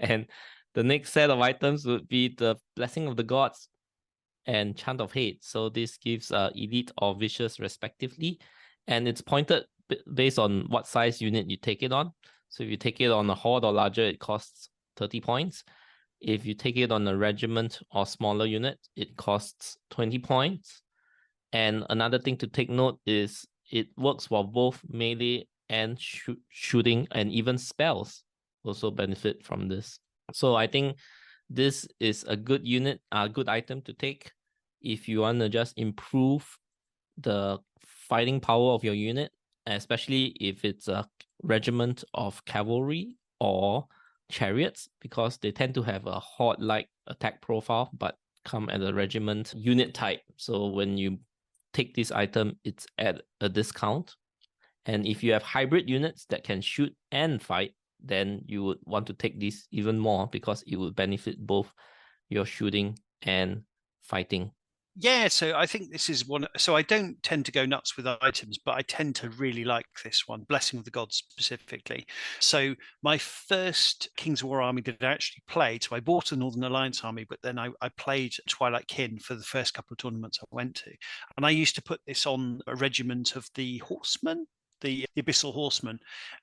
And the next set of items would be the Blessing of the Gods and Chant of Hate. So this gives elite or vicious respectively, and it's pointed based on what size unit you take it on. So if you take it on a horde or larger, it costs 30 points. If you take it on a regiment or smaller unit, it costs 20 points. And another thing to take note is it works for both melee and shooting, and even spells also benefit from this. So I think this is a good unit, a good item to take if you want to just improve the fighting power of your unit, especially if it's a regiment of cavalry or chariots, because they tend to have a horde-like attack profile but come at a regiment unit type. So when you take this item, it's at a discount. And if you have hybrid units that can shoot and fight, then you would want to take this even more because it would benefit both your shooting and fighting. Yeah, so I think this is one. So I don't tend to go nuts with items, but I tend to really like this one, Blessing of the Gods specifically. So my first Kings of War army that I actually played, so I bought a Northern Alliance army, but then I played Twilight Kin for the first couple of tournaments I went to. And I used to put this on a regiment of the Horsemen, the Abyssal Horsemen,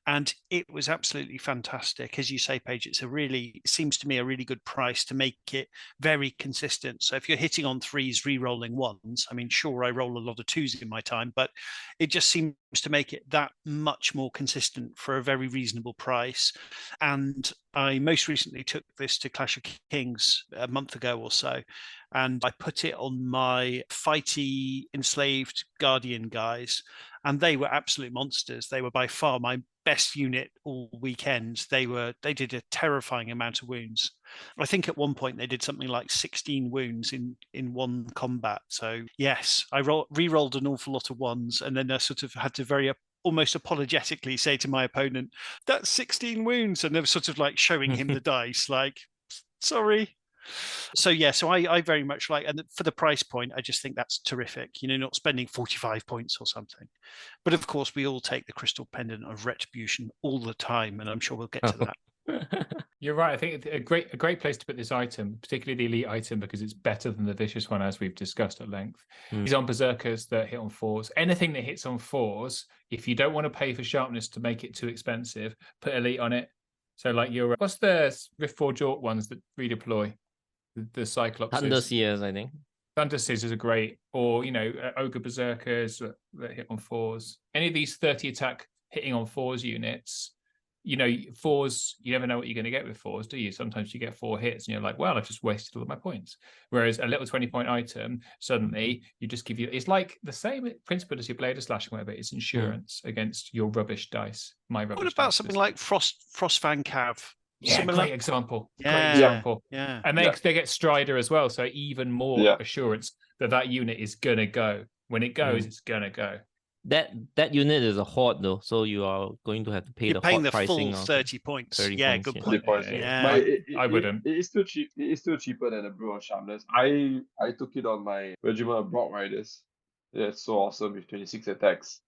and it was absolutely fantastic. As you say, Paige, it seems to me a really good price to make it very consistent. So if you're hitting on threes, re-rolling ones, I mean, sure, I roll a lot of twos in my time, but it just seems to make it that much more consistent for a very reasonable price. And I most recently took this to Clash of Kings a month ago or so, and I put it on my fighty enslaved Guardian guys, and they were absolute monsters. They were by far my best unit all weekend. They did a terrifying amount of wounds. I think at one point they did something like 16 wounds in one combat. So yes, I re-rolled an awful lot of ones, and then I sort of had to very almost apologetically say to my opponent, "That's 16 wounds," and they were sort of like showing him the dice, like, "Sorry." So yeah, so I very much like, and for the price point, I just think that's terrific. You know, not spending 45 points or something. But of course, we all take the Crystal Pendant of Retribution all the time, and I'm sure we'll get to that. You're right. I think a great place to put this item, particularly the elite item, because it's better than the vicious one, as we've discussed at length, is on berserkers that hit on fours. Anything that hits on fours, if you don't want to pay for sharpness to make it too expensive, put elite on it. So like what's the Riftforge Orc ones that redeploy? The Cyclops. Thunderseers, I think. Thunderseers are great, or Ogre Berserkers that hit on fours. Any of these 30 attack hitting on fours units, fours, you never know what you're going to get with fours, do you? Sometimes you get 4 hits and you're like, well, I've just wasted all of my points. Whereas a little 20-point item, suddenly you just it's like the same principle as your Blade of Slashing, whatever. It's insurance against your rubbish dice. What about something like Frostfang Cav? Yeah, Similar? Great example. Yeah. And they get Strider as well, so even more assurance that unit is gonna go. When it goes, it's gonna go. That unit is a horde though, so you are going to have to pay You're the paying horde the pricing full of 30 points. 30 yeah, points, good point. Yeah. I wouldn't. It is still cheap. It is still cheaper than a Brew of Sharpness. I took it on my regiment of Brock Riders. Yeah, it's so awesome with 26 attacks,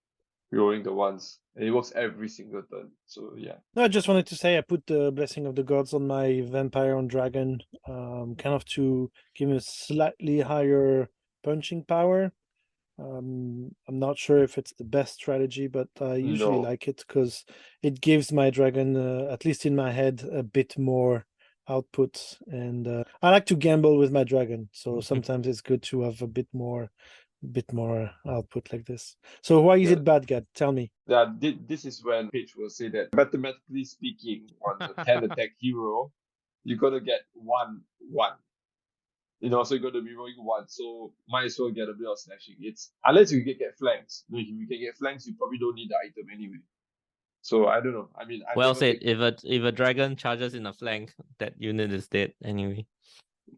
rolling the ones, and it works every single turn. So yeah. No, I just wanted to say I put the Blessing of the Gods on my Vampire on Dragon, kind of to give him a slightly higher punching power. I'm not sure if it's the best strategy, but I usually like it because it gives my dragon, at least in my head, a bit more output. And I like to gamble with my dragon, so sometimes it's good to have a bit more output like this. So why is it bad, Gad? Tell me. Yeah, this is when Paige will say that mathematically speaking, on the 10 attack hero, you're gonna get 1/1. So you're gonna be rolling 1. So might as well get a bit of slashing. It's unless you can get flanks. If you can get flanks, you probably don't need the item anyway. So I don't know. I mean, well said. If a dragon charges in a flank, that unit is dead anyway.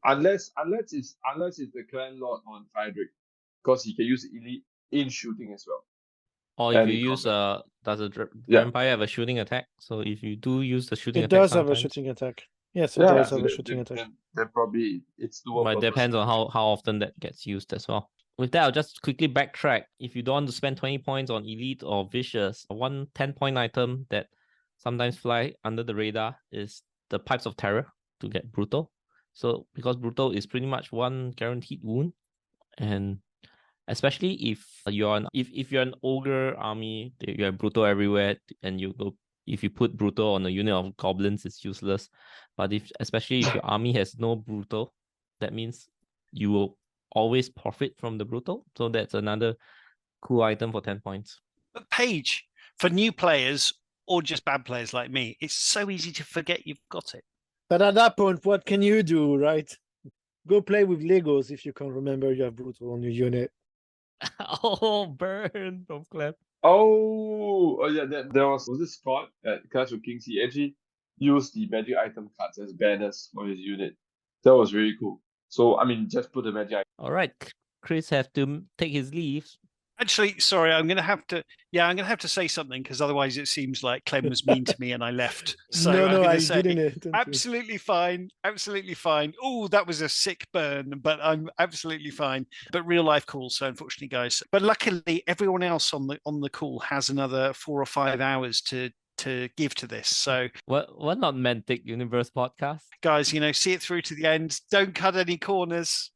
Unless it's the clan lord on Friedrich, because he can use elite in shooting as well. Or if you use does a vampire have a shooting attack? So if you do use the shooting attack, it does have a shooting attack. Yes, it does have a shooting attack. Then probably it's the one. But it depends on how often that gets used as well. With that, I'll just quickly backtrack. If you don't want to spend 20 points on elite or vicious, one 10-point item that sometimes fly under the radar is the Pipes of Terror to get Brutal. So because Brutal is pretty much one guaranteed wound, and especially if you're an ogre army, you have Brutal everywhere, and if you put Brutal on a unit of goblins, it's useless. But especially if your army has no Brutal, that means you will always profit from the Brutal. So that's another cool item for 10 points. But Paige, for new players or just bad players like me, it's so easy to forget you've got it. But at that point, what can you do, right? Go play with Legos if you can't remember you have Brutal on your unit. Oh, burn from Clem. Oh yeah, there was this Scott at Clash of Kings. He actually used the magic item cards as banners for his unit. That was really cool. So I mean, just put the magic item. All right, Chris have to take his leave. Actually, sorry, I'm gonna have to say something because otherwise it seems like Clem was mean to me and I left. So I'm no, gonna I say, didn't. absolutely fine. Oh, that was a sick burn, but I'm absolutely fine. But real life calls, so unfortunately, guys. But luckily, everyone else on the call has another 4 or 5 hours to give to this. So What not Mantic Universe Podcast? guys, see it through to the end. Don't cut any corners.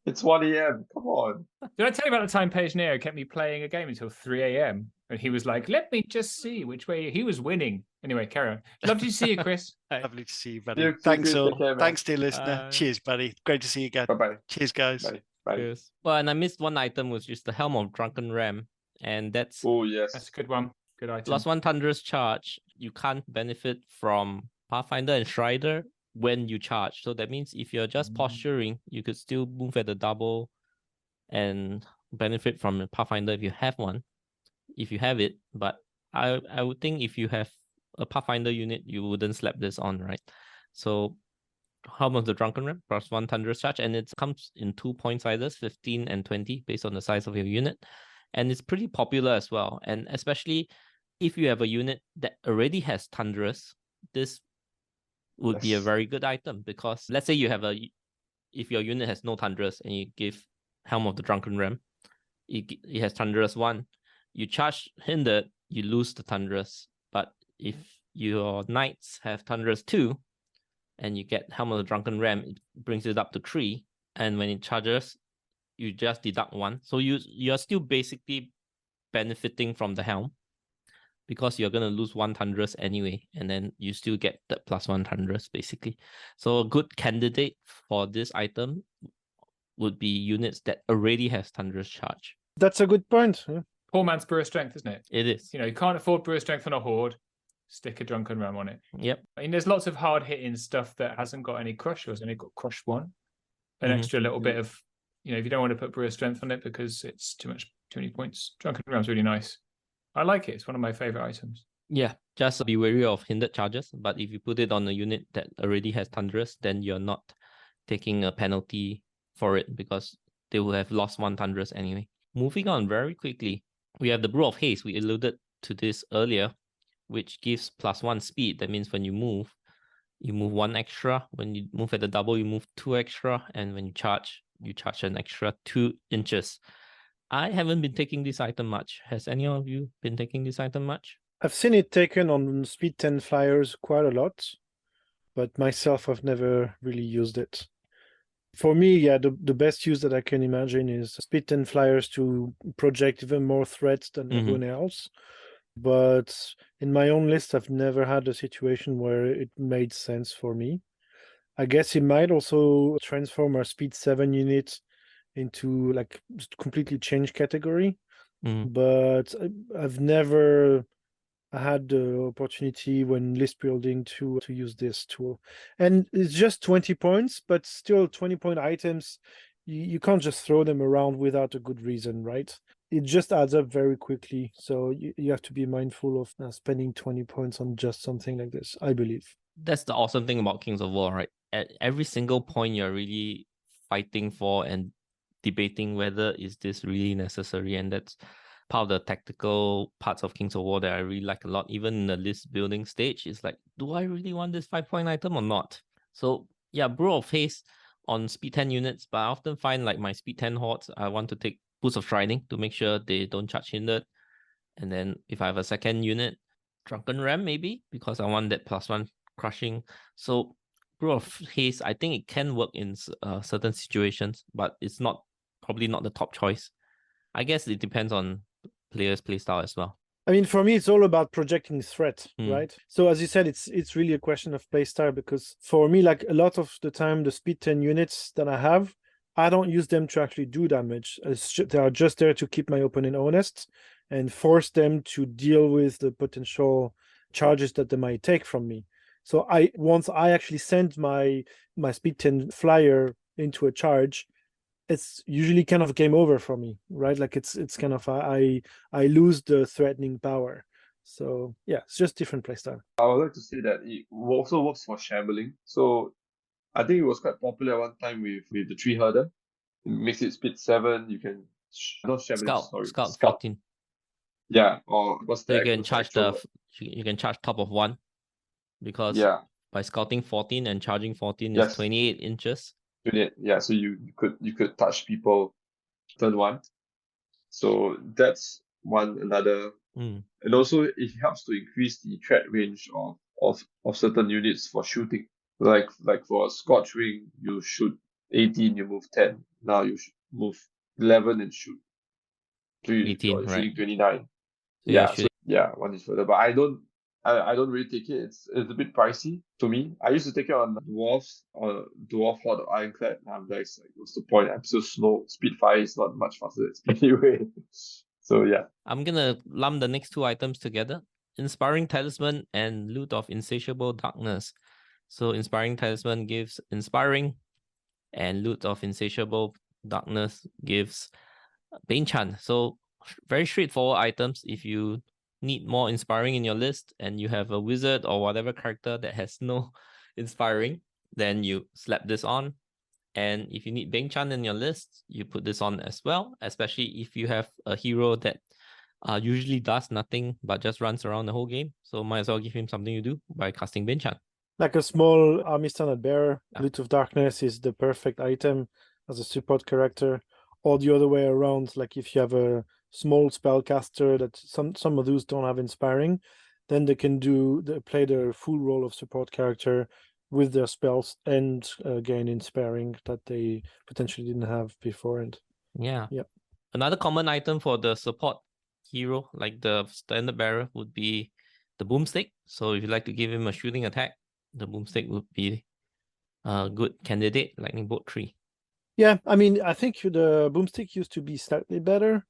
It's 1 a.m. Come on. Did I tell you about the time Page Neo kept me playing a game until 3 a.m? And he was like, let me just see which way he was winning. Anyway, carry on. Lovely to see you, Chris. Lovely to see you, buddy. You too, Thanks, Chris. all. Take care, man. Thanks, dear listener. Cheers, buddy. Great to see you again. Bye-bye. Cheers, guys. Bye. Bye. Cheers. Well, and I missed one item, which is the Helm of Drunken Ram. And that's Oh yes. That's a good one. Good item. +1 Thunderous Charge. You can't benefit from Pathfinder and Strider when you charge. So that means if you're just posturing, you could still move at the double and benefit from Pathfinder if you have one, if you have it. But I would think if you have a Pathfinder unit, you wouldn't slap this on, right? So Helm of the Drunken Ram, +1 Thunderous Charge, and it comes in 2 point sizes, 15 and 20, based on the size of your unit. And it's pretty popular as well. And especially if you have a unit that already has Thunderous, this would be a Yes. very good item, because let's say if your unit has no Thunderous and you give Helm of the Drunken Ram, it has Thunderous 1. You charge hindered, you lose the Thunderous. But if your knights have Thunderous 2 and you get Helm of the Drunken Ram, it brings it up to 3. And when it charges, you just deduct 1. So you're still basically benefiting from the Helm, because you're going to lose 1 Thunderous anyway, and then you still get that +1 Thunderous, basically. So a good candidate for this item would be units that already has Thunderous Charge. That's a good point. Yeah. Poor man's brewer strength, isn't it? It is. You can't afford brewer strength on a horde. Stick a Drunken Ram on it. Yep. I mean, there's lots of hard hitting stuff that hasn't got any crush, or has only got crush 1. An Mhm. extra little bit of, if you don't want to put brewer strength on it because it's too many points. Drunken Ram's really nice. I like it. It's one of my favorite items. Yeah, just be wary of hindered charges. But if you put it on a unit that already has Thunderous, then you're not taking a penalty for it, because they will have lost 1 Thunderous anyway. Moving on very quickly, we have the Brew of Haste. We alluded to this earlier, which gives +1 speed. That means when you move 1 extra. When you move at the double, you move 2 extra. And when you charge an extra 2 inches. I haven't been taking this item much. Has any of you been taking this item much? I've seen it taken on speed 10 flyers quite a lot, but myself, I've never really used it. For me, yeah, the best use that I can imagine is speed 10 flyers to project even more threats than everyone else. But in my own list, I've never had a situation where it made sense for me. I guess it might also transform our speed 7 unit into like just completely change category. But I've never had the opportunity when list building to use this tool. And it's just 20 points, but still 20-point items, you can't just throw them around without a good reason, right? It just adds up very quickly. So you have to be mindful of spending 20 points on just something like this, I believe. That's the awesome thing about Kings of War, right? At every single point, you're really fighting for and debating whether is this really necessary. And that's part of the tactical parts of Kings of War that I really like a lot. Even in the list building stage, it's like, do I really want this 5-point item or not? So yeah, Brew of Haste on speed 10 units, but I often find like my speed 10 hordes, I want to take Boots of Shrining to make sure they don't charge hindered. And then if I have a second unit, Drunken Ram maybe, because I want that +1 crushing. So Brew of Haste, I think it can work in certain situations, but it's probably not the top choice. I guess it depends on players' playstyle as well. I mean, for me, it's all about projecting threat, Mm. right? So as you said, it's really a question of playstyle, because for me, like a lot of the time, the speed 10 units that I have, I don't use them to actually do damage. They are just there to keep my opponent honest and force them to deal with the potential charges that they might take from me. So once I actually send my speed 10 flyer into a charge, it's usually kind of game over for me, right? Like it's kind of I lose the threatening power. So yeah, it's just different playstyle. I would like to say that it also works for shambling. So I think it was quite popular one time with the tree herder. It makes it speed 7. You can not shambling, Scout scout. 14. Yeah, or what's So the you can charge actual- you can charge top of 1, because yeah, by scouting 14 and charging 14 is yes, 28 inches. 28. Yeah, so you could touch people turn 1. So that's another. Mm. And also it helps to increase the threat range of certain units for shooting. Like for a Scorch Ring, you shoot 18, you move 10. Now you move 11 and shoot 3. 18, You're shooting right? 29. So you're Yeah, so shooting- yeah, one is further. But I don't really take it. It's a bit pricey to me. I used to take it on dwarves or dwarf horde or ironclad. And I'm like, what's the point? I'm so slow. Speed 5 is not much faster than speed anyway. So yeah. I'm gonna lump the next 2 items together: Inspiring Talisman and Loot of Insatiable Darkness. So Inspiring Talisman gives inspiring, and Loot of Insatiable Darkness gives Bane Chan. So very straightforward items. If you need more inspiring in your list and you have a wizard or whatever character that has no inspiring, then you slap this on. And if you need Bane Chan in your list, you put this on as well, especially if you have a hero that usually does nothing but just runs around the whole game. So might as well give him something to do by casting Bane Chan. Like a small army standard bearer, Yeah. Loot of Darkness is the perfect item as a support character, or the other way around. Like if you have a small spellcaster that some of those don't have inspiring, then they can play the full role of support character with their spells and gain inspiring that they potentially didn't have beforehand. Yeah. Yep. Another common item for the support hero, like the standard bearer, would be the boomstick. So if you like to give him a shooting attack, the boomstick would be a good candidate. Lightning Bolt 3. Yeah, I mean, I think the boomstick used to be slightly better,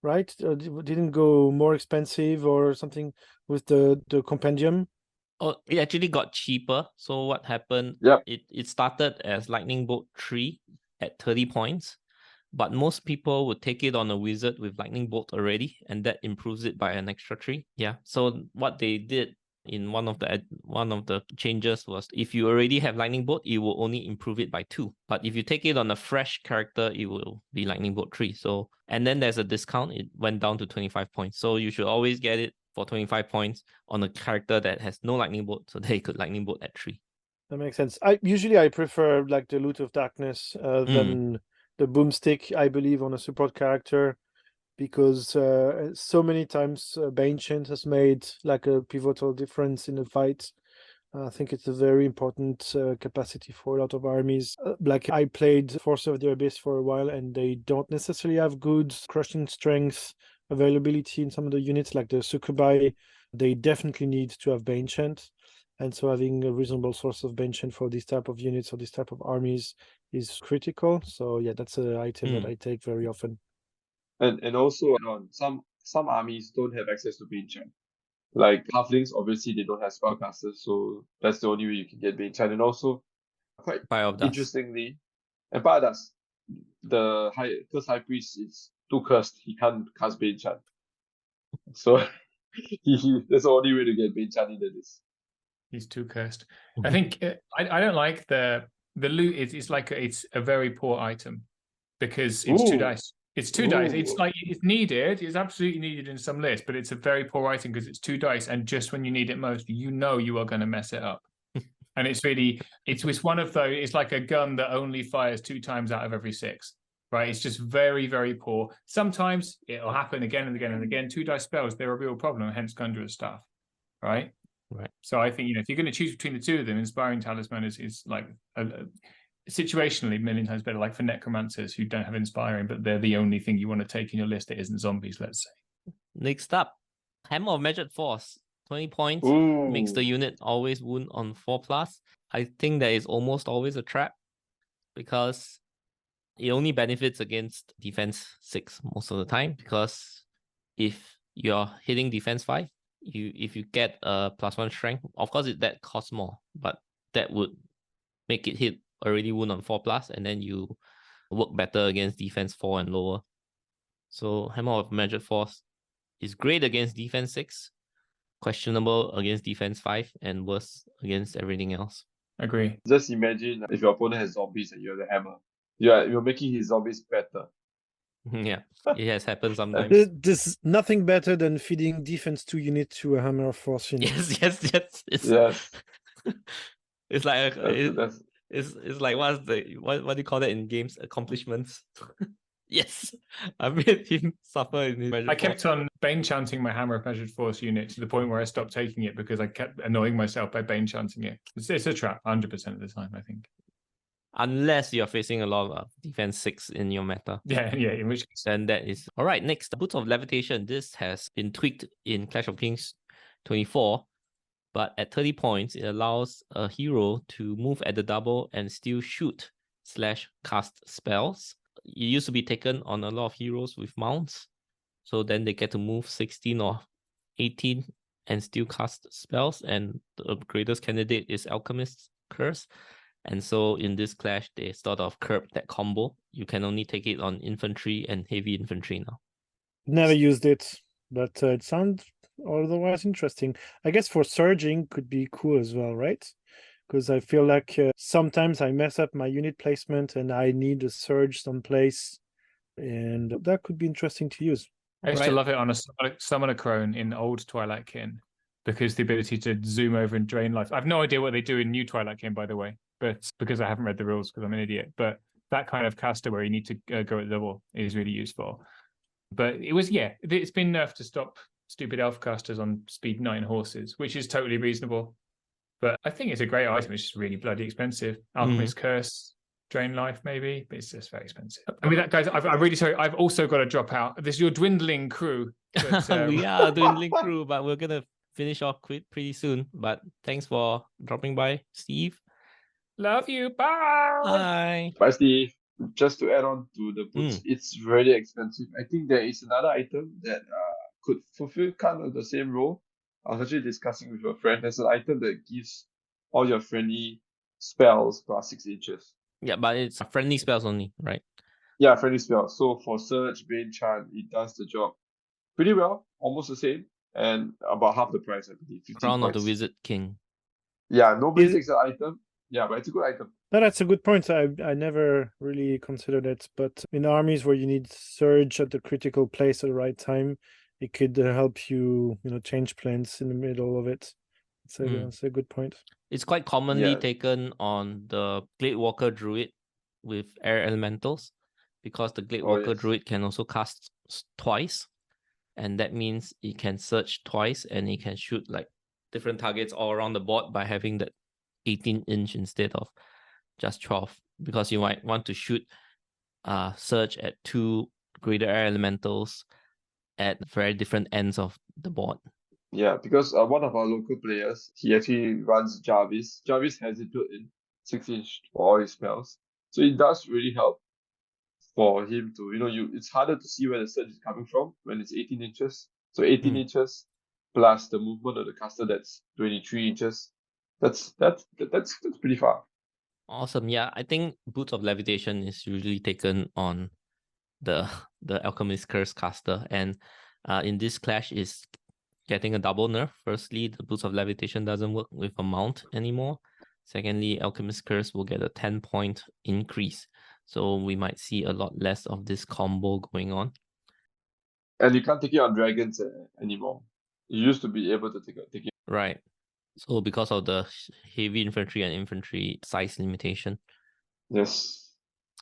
right? Didn't go more expensive or something with the compendium. Oh, it actually got cheaper. So what happened? Yep. It started as Lightning Bolt 3 at 30 points, but most people would take it on a wizard with Lightning Bolt already, and that improves it by an extra 3. Yeah. So what they did in one of the changes was, if you already have Lightning Bolt, it will only improve it by 2. But if you take it on a fresh character, it will be Lightning Bolt 3. So, and then there's a discount. It went down to 25 points. So you should always get it for 25 points on a character that has no Lightning Bolt, so they could Lightning Bolt at 3. That makes sense. I prefer like the Loot of Darkness than the boomstick, I believe, on a support character, because so many times Baneshant has made like a pivotal difference in the fight. I think it's a very important capacity for a lot of armies. Like I played Force of the Abyss for a while, and they don't necessarily have good crushing strength availability in some of the units, like the Succubi. They definitely need to have Baneshant. And so having a reasonable source of Baneshant for this type of units or this type of armies is critical. So yeah, that's an item that I take very often. And also some armies don't have access to Bane-Chan. Like halflings, obviously they don't have spellcasters, so that's the only way you can get Bane-Chan. And also, quite Fire of Dust. interestingly, and Fire of Dust, the Cursed High Priest is too cursed. He can't cast Bane-Chan. So that's the only way to get Bane-Chan into this. He's too cursed. I think I don't like the loot. It's a very poor item because it's 2 dice. It's 2 dice. It's like it's needed. It's absolutely needed in some lists, but it's a very poor item because it's 2 dice, and just when you need it most, you know you are going to mess it up. And it's one of those. It's like a gun that only fires 2 times out of every 6. Right? It's just very, very poor. Sometimes it'll happen again and again and again. 2 dice spells, they're a real problem. Hence Gundren's stuff. Right? Right. So I think, if you're going to choose between the two of them, Inspiring Talisman is like situationally a million times better, like for necromancers who don't have Inspiring, but they're the only thing you want to take in your list that isn't zombies, let's say. Next up, Hammer of Measured Force. 20 points. Ooh. Makes the unit always wound on 4+. I think that is almost always a trap because it only benefits against defense 6 most of the time, because if you're hitting defense 5, if you get a +1 strength, of course that costs more, but that would make it hit already wound on 4+, and then you work better against defense 4 and lower. So Hammer of Measured Force is great against defense 6, questionable against defense 5, and worse against everything else. Agree. Just imagine if your opponent has zombies and you have the hammer. You're making his zombies better. Yeah, it has happened sometimes. There's nothing better than feeding defense 2 unit to a Hammer of Force unit. Yes. Yes. It's like That's it's like what do you call that in games? Accomplishments. Yes, I made him suffer in his measured I kept force. on Bane chanting my Hammer of Measured Force unit to the point where I stopped taking it because I kept annoying myself by Bane chanting it. It's a trap 100% of the time, I think. Unless you're facing a lot of defense 6 in your meta. Yeah, in which case. Then that is all right. Next, Boots of Levitation. This has been tweaked in Clash of Kings 24, but at 30 points, it allows a hero to move at the double and still shoot/cast spells. It used to be taken on a lot of heroes with mounts, so then they get to move 16 or 18 and still cast spells, and the greatest candidate is Alchemist's Curse. And so in this clash, they sort of curbed that combo. You can only take it on infantry and heavy infantry now. Never used it, but it sounds otherwise interesting. I guess for surging could be cool as well, right? Because I feel like sometimes I mess up my unit placement and I need a surge someplace, and that could be interesting to use. I used to Right. love it on a Summoner Crone in old Twilight Kin, because the ability to zoom over and drain life. I have no idea what they do in new Twilight Kin, by the way, but because I haven't read the rules because I'm an idiot. But that kind of caster where you need to go at double is really useful. But it's been nerfed to stop stupid elf casters on speed 9 horses, which is totally reasonable. But I think it's a great item. It's just really bloody expensive. Alchemist's Curse, drain life maybe, but it's just very expensive. I mean, that guys, I'm really sorry. I've also got to drop out. This is your dwindling crew. But, We are doing link crew, but we're gonna finish off pretty soon. But thanks for dropping by, Steve. Love you. Bye. Bye. But Steve, just to add on to the boots, it's really expensive. I think there is another item that could fulfill kind of the same role. I was actually discussing with a friend. There's an item that gives all your friendly spells plus 6 inches. Yeah, but it's friendly spells only, right? Yeah, friendly spells. So for Surge, Bane, Chant, it does the job pretty well, almost the same, and about half the price, I believe. 15 Crown of points. the Wizard King. Yeah, nobody Is- takes the item. Yeah, but it's a good item. No, that's a good point. I never really considered it, but in armies where you need surge at the critical place at the right time, it could help you, change plans in the middle of it. It's a good point. It's quite commonly Yeah. taken on the Gladewalker Druid with air elementals, because the Gladewalker yes. Druid can also cast twice, and that means it can search twice and it can shoot like different targets all around the board by having that 18-inch instead of just 12, because you might want to shoot search at 2 greater air elementals at very different ends of the board. Yeah, because one of our local players, he actually runs Jarvis. Jarvis has it built in 6-inch for all his spells. So it does really help for him to, it's harder to see where the surge is coming from when it's 18 inches. So 18 inches plus the movement of the caster, that's 23 inches. That's pretty far. Awesome. Yeah, I think Boots of Levitation is usually taken on the Alchemist Curse caster, and in this clash is getting a double nerf. Firstly, the Boots of Levitation doesn't work with a mount anymore. Secondly, Alchemist Curse will get a 10-point increase, so we might see a lot less of this combo going on. And you can't take it on dragons anymore. You used to be able to take it. Right. So because of the heavy infantry and infantry size limitation. Yes.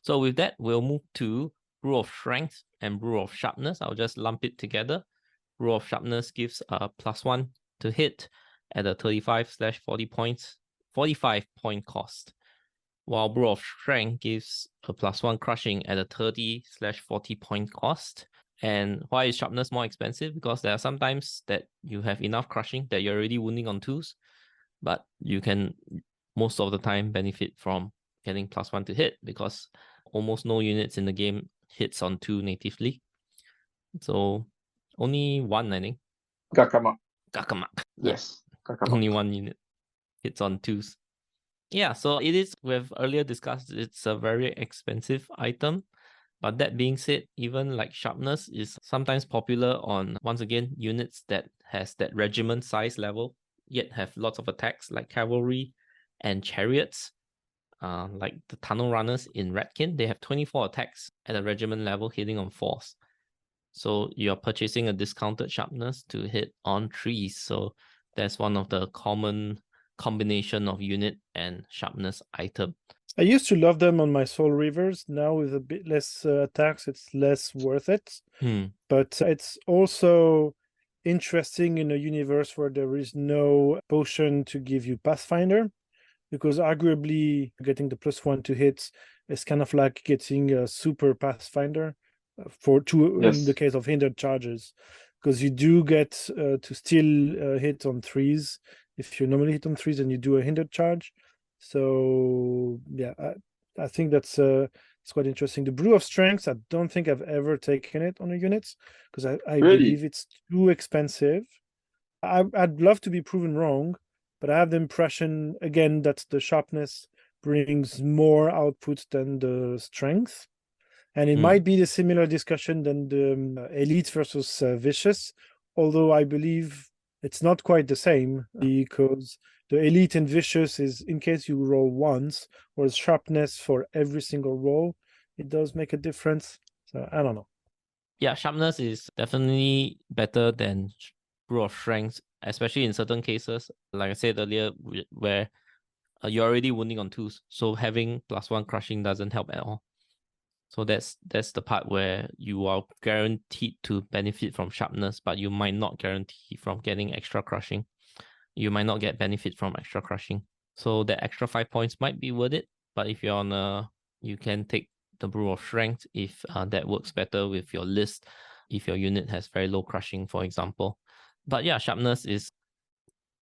So with that, we'll move to Brew of Strength and Brew of Sharpness. I'll just lump it together. Brew of Sharpness gives a +1 to hit at a 35/40 points, 45 point cost, while Brew of Strength gives a +1 crushing at a 30/40 point cost. And why is Sharpness more expensive? Because there are sometimes that you have enough crushing that you're already wounding on 2s, but you can most of the time benefit from getting +1 to hit, because almost no units in the game hits on 2 natively. So only one, I think. Gakamak. Gakamak. Yes. Gakamak. Only one unit hits on 2s. Yeah, so it is, we've earlier discussed, it's a very expensive item. But that being said, even like Sharpness is sometimes popular on, once again, units that has that regiment size level, yet have lots of attacks, like Cavalry and Chariots. Like the Tunnel Runners in Redkin, they have 24 attacks at a regiment level, hitting on 4s. So you're purchasing a discounted Sharpness to hit on 3s. So that's one of the common combination of unit and Sharpness item. I used to love them on my Soul Reavers. Now with a bit less attacks, it's less worth it. But it's also interesting in a universe where there is no potion to give you Pathfinder, because arguably getting the +1 to hit is kind of like getting a super Pathfinder in the case of hindered charges, because you do get to still hit on 3s if you normally hit on 3s and you do a hindered charge. So yeah, I think that's it's quite interesting. The Brew of Strengths, I don't think I've ever taken it on a unit, because I Really? believe it's too expensive. I'd love to be proven wrong, but I have the impression again that the Sharpness brings more output than the Strength. And it might be the similar discussion than the Elite versus Vicious, although I believe it's not quite the same, because the Elite and Vicious is in case you roll once, whereas Sharpness for every single roll, it does make a difference. So I don't know. Yeah, Sharpness is definitely better than Brew of Strength, especially in certain cases, like I said earlier, where you're already wounding on 2s. So having +1 crushing doesn't help at all. So that's the part where you are guaranteed to benefit from Sharpness, but you might not guarantee from getting extra crushing. You might not get benefit from extra crushing. So that extra 5 points might be worth it. But if you're on you can take the Brew of Strength if that works better with your list, if your unit has very low crushing, for example. But yeah, Sharpness is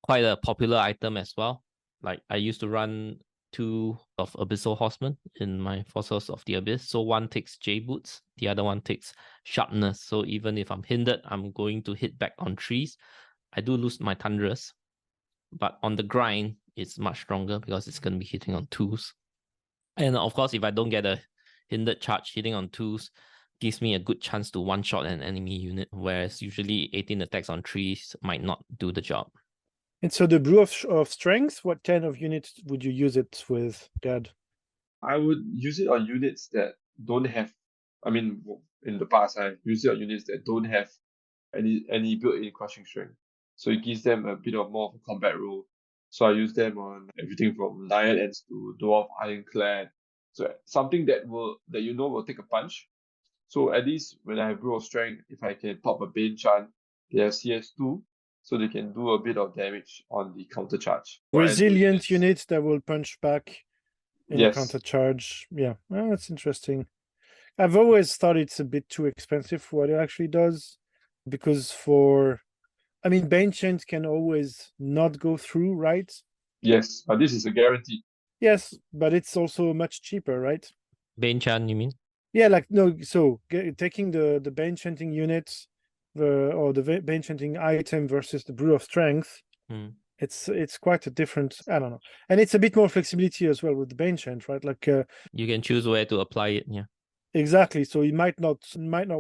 quite a popular item as well. Like I used to run 2 of Abyssal Horsemen in my Forces of the Abyss. So one takes J Boots, the other one takes Sharpness. So even if I'm hindered, I'm going to hit back on 3s. I do lose my Thunderous, but on the grind, it's much stronger because it's going to be hitting on 2s. And of course, if I don't get a hindered charge, hitting on 2s gives me a good chance to one-shot an enemy unit, whereas usually 18 attacks on 3s might not do the job. And so the Brew of Strength, what kind of units would you use it with, Gad? I would use it on units that don't have, I mean, in the past, I used it on units that don't have any built-in crushing strength. So it gives them a bit of more of a combat role. So I use them on everything from Lion Ants to Dwarf Ironclad. So something that will take a punch. So at least when I have Brew of Strength, if I can pop a Bane Chant, they have CS2, so they can do a bit of damage on the counter charge. Resilient units that will punch back in Yes. a counter charge. Yeah, well, that's interesting. I've always thought it's a bit too expensive for what it actually does, because Bane Chant can always not go through, right? Yes, but this is a guarantee. Yes, but it's also much cheaper, right? Bane Chan, you mean? Yeah, like no. So taking the Bane Chanting unit, the Bane Chanting item versus the Brew of Strength, it's quite a different. I don't know, and it's a bit more flexibility as well with the Bane Chant, right? Like you can choose where to apply it. Yeah, exactly. So it might not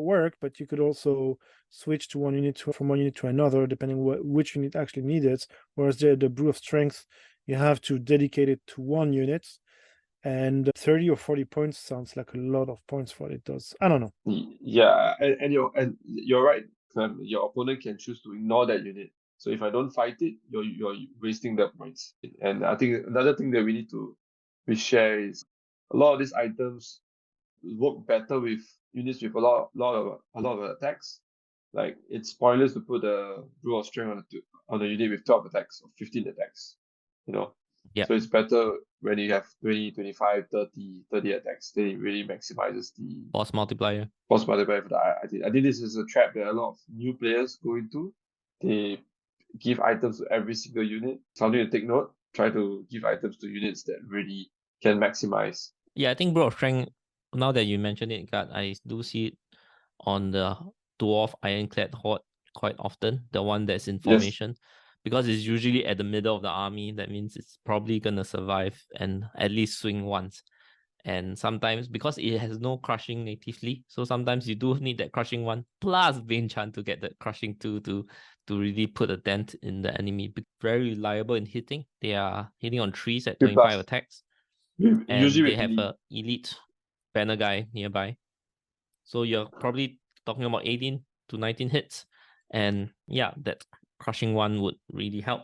work, but you could also switch to one unit from one unit to another, depending which unit actually needs it. Whereas the Brew of Strength, you have to dedicate it to one unit. And 30 or 40 points sounds like a lot of points for what it does. I don't know. Yeah, and you're right. Your opponent can choose to ignore that unit. So if I don't fight it, you're wasting the points. And I think another thing that we need to share is a lot of these items work better with units with a lot of attacks. Like it's pointless to put a Brew of Strength on a unit with 12 attacks or 15 attacks, you know. Yeah. So it's better when you have 20, 25, 30 attacks. Then it really maximizes the Force multiplier. force multiplier for the I think this is a trap that a lot of new players go into. They give items to every single unit. Something to take note. Try to give items to units that really can maximize. Yeah, I think Brew of Strength, now that you mention it, God, I do see it on the Dwarf Ironclad Horde quite often, the one that's in formation. Because it's usually at the middle of the army. That means it's probably going to survive and at least swing once. And sometimes, because it has no crushing natively, so sometimes you do need that crushing one plus Bane Chan to get that crushing two to really put a dent in the enemy. Very reliable in hitting. They are hitting on 3s at 25 attacks. And Usually they have a elite banner guy nearby. So you're probably talking about 18 to 19 hits. And yeah, that crushing one would really help.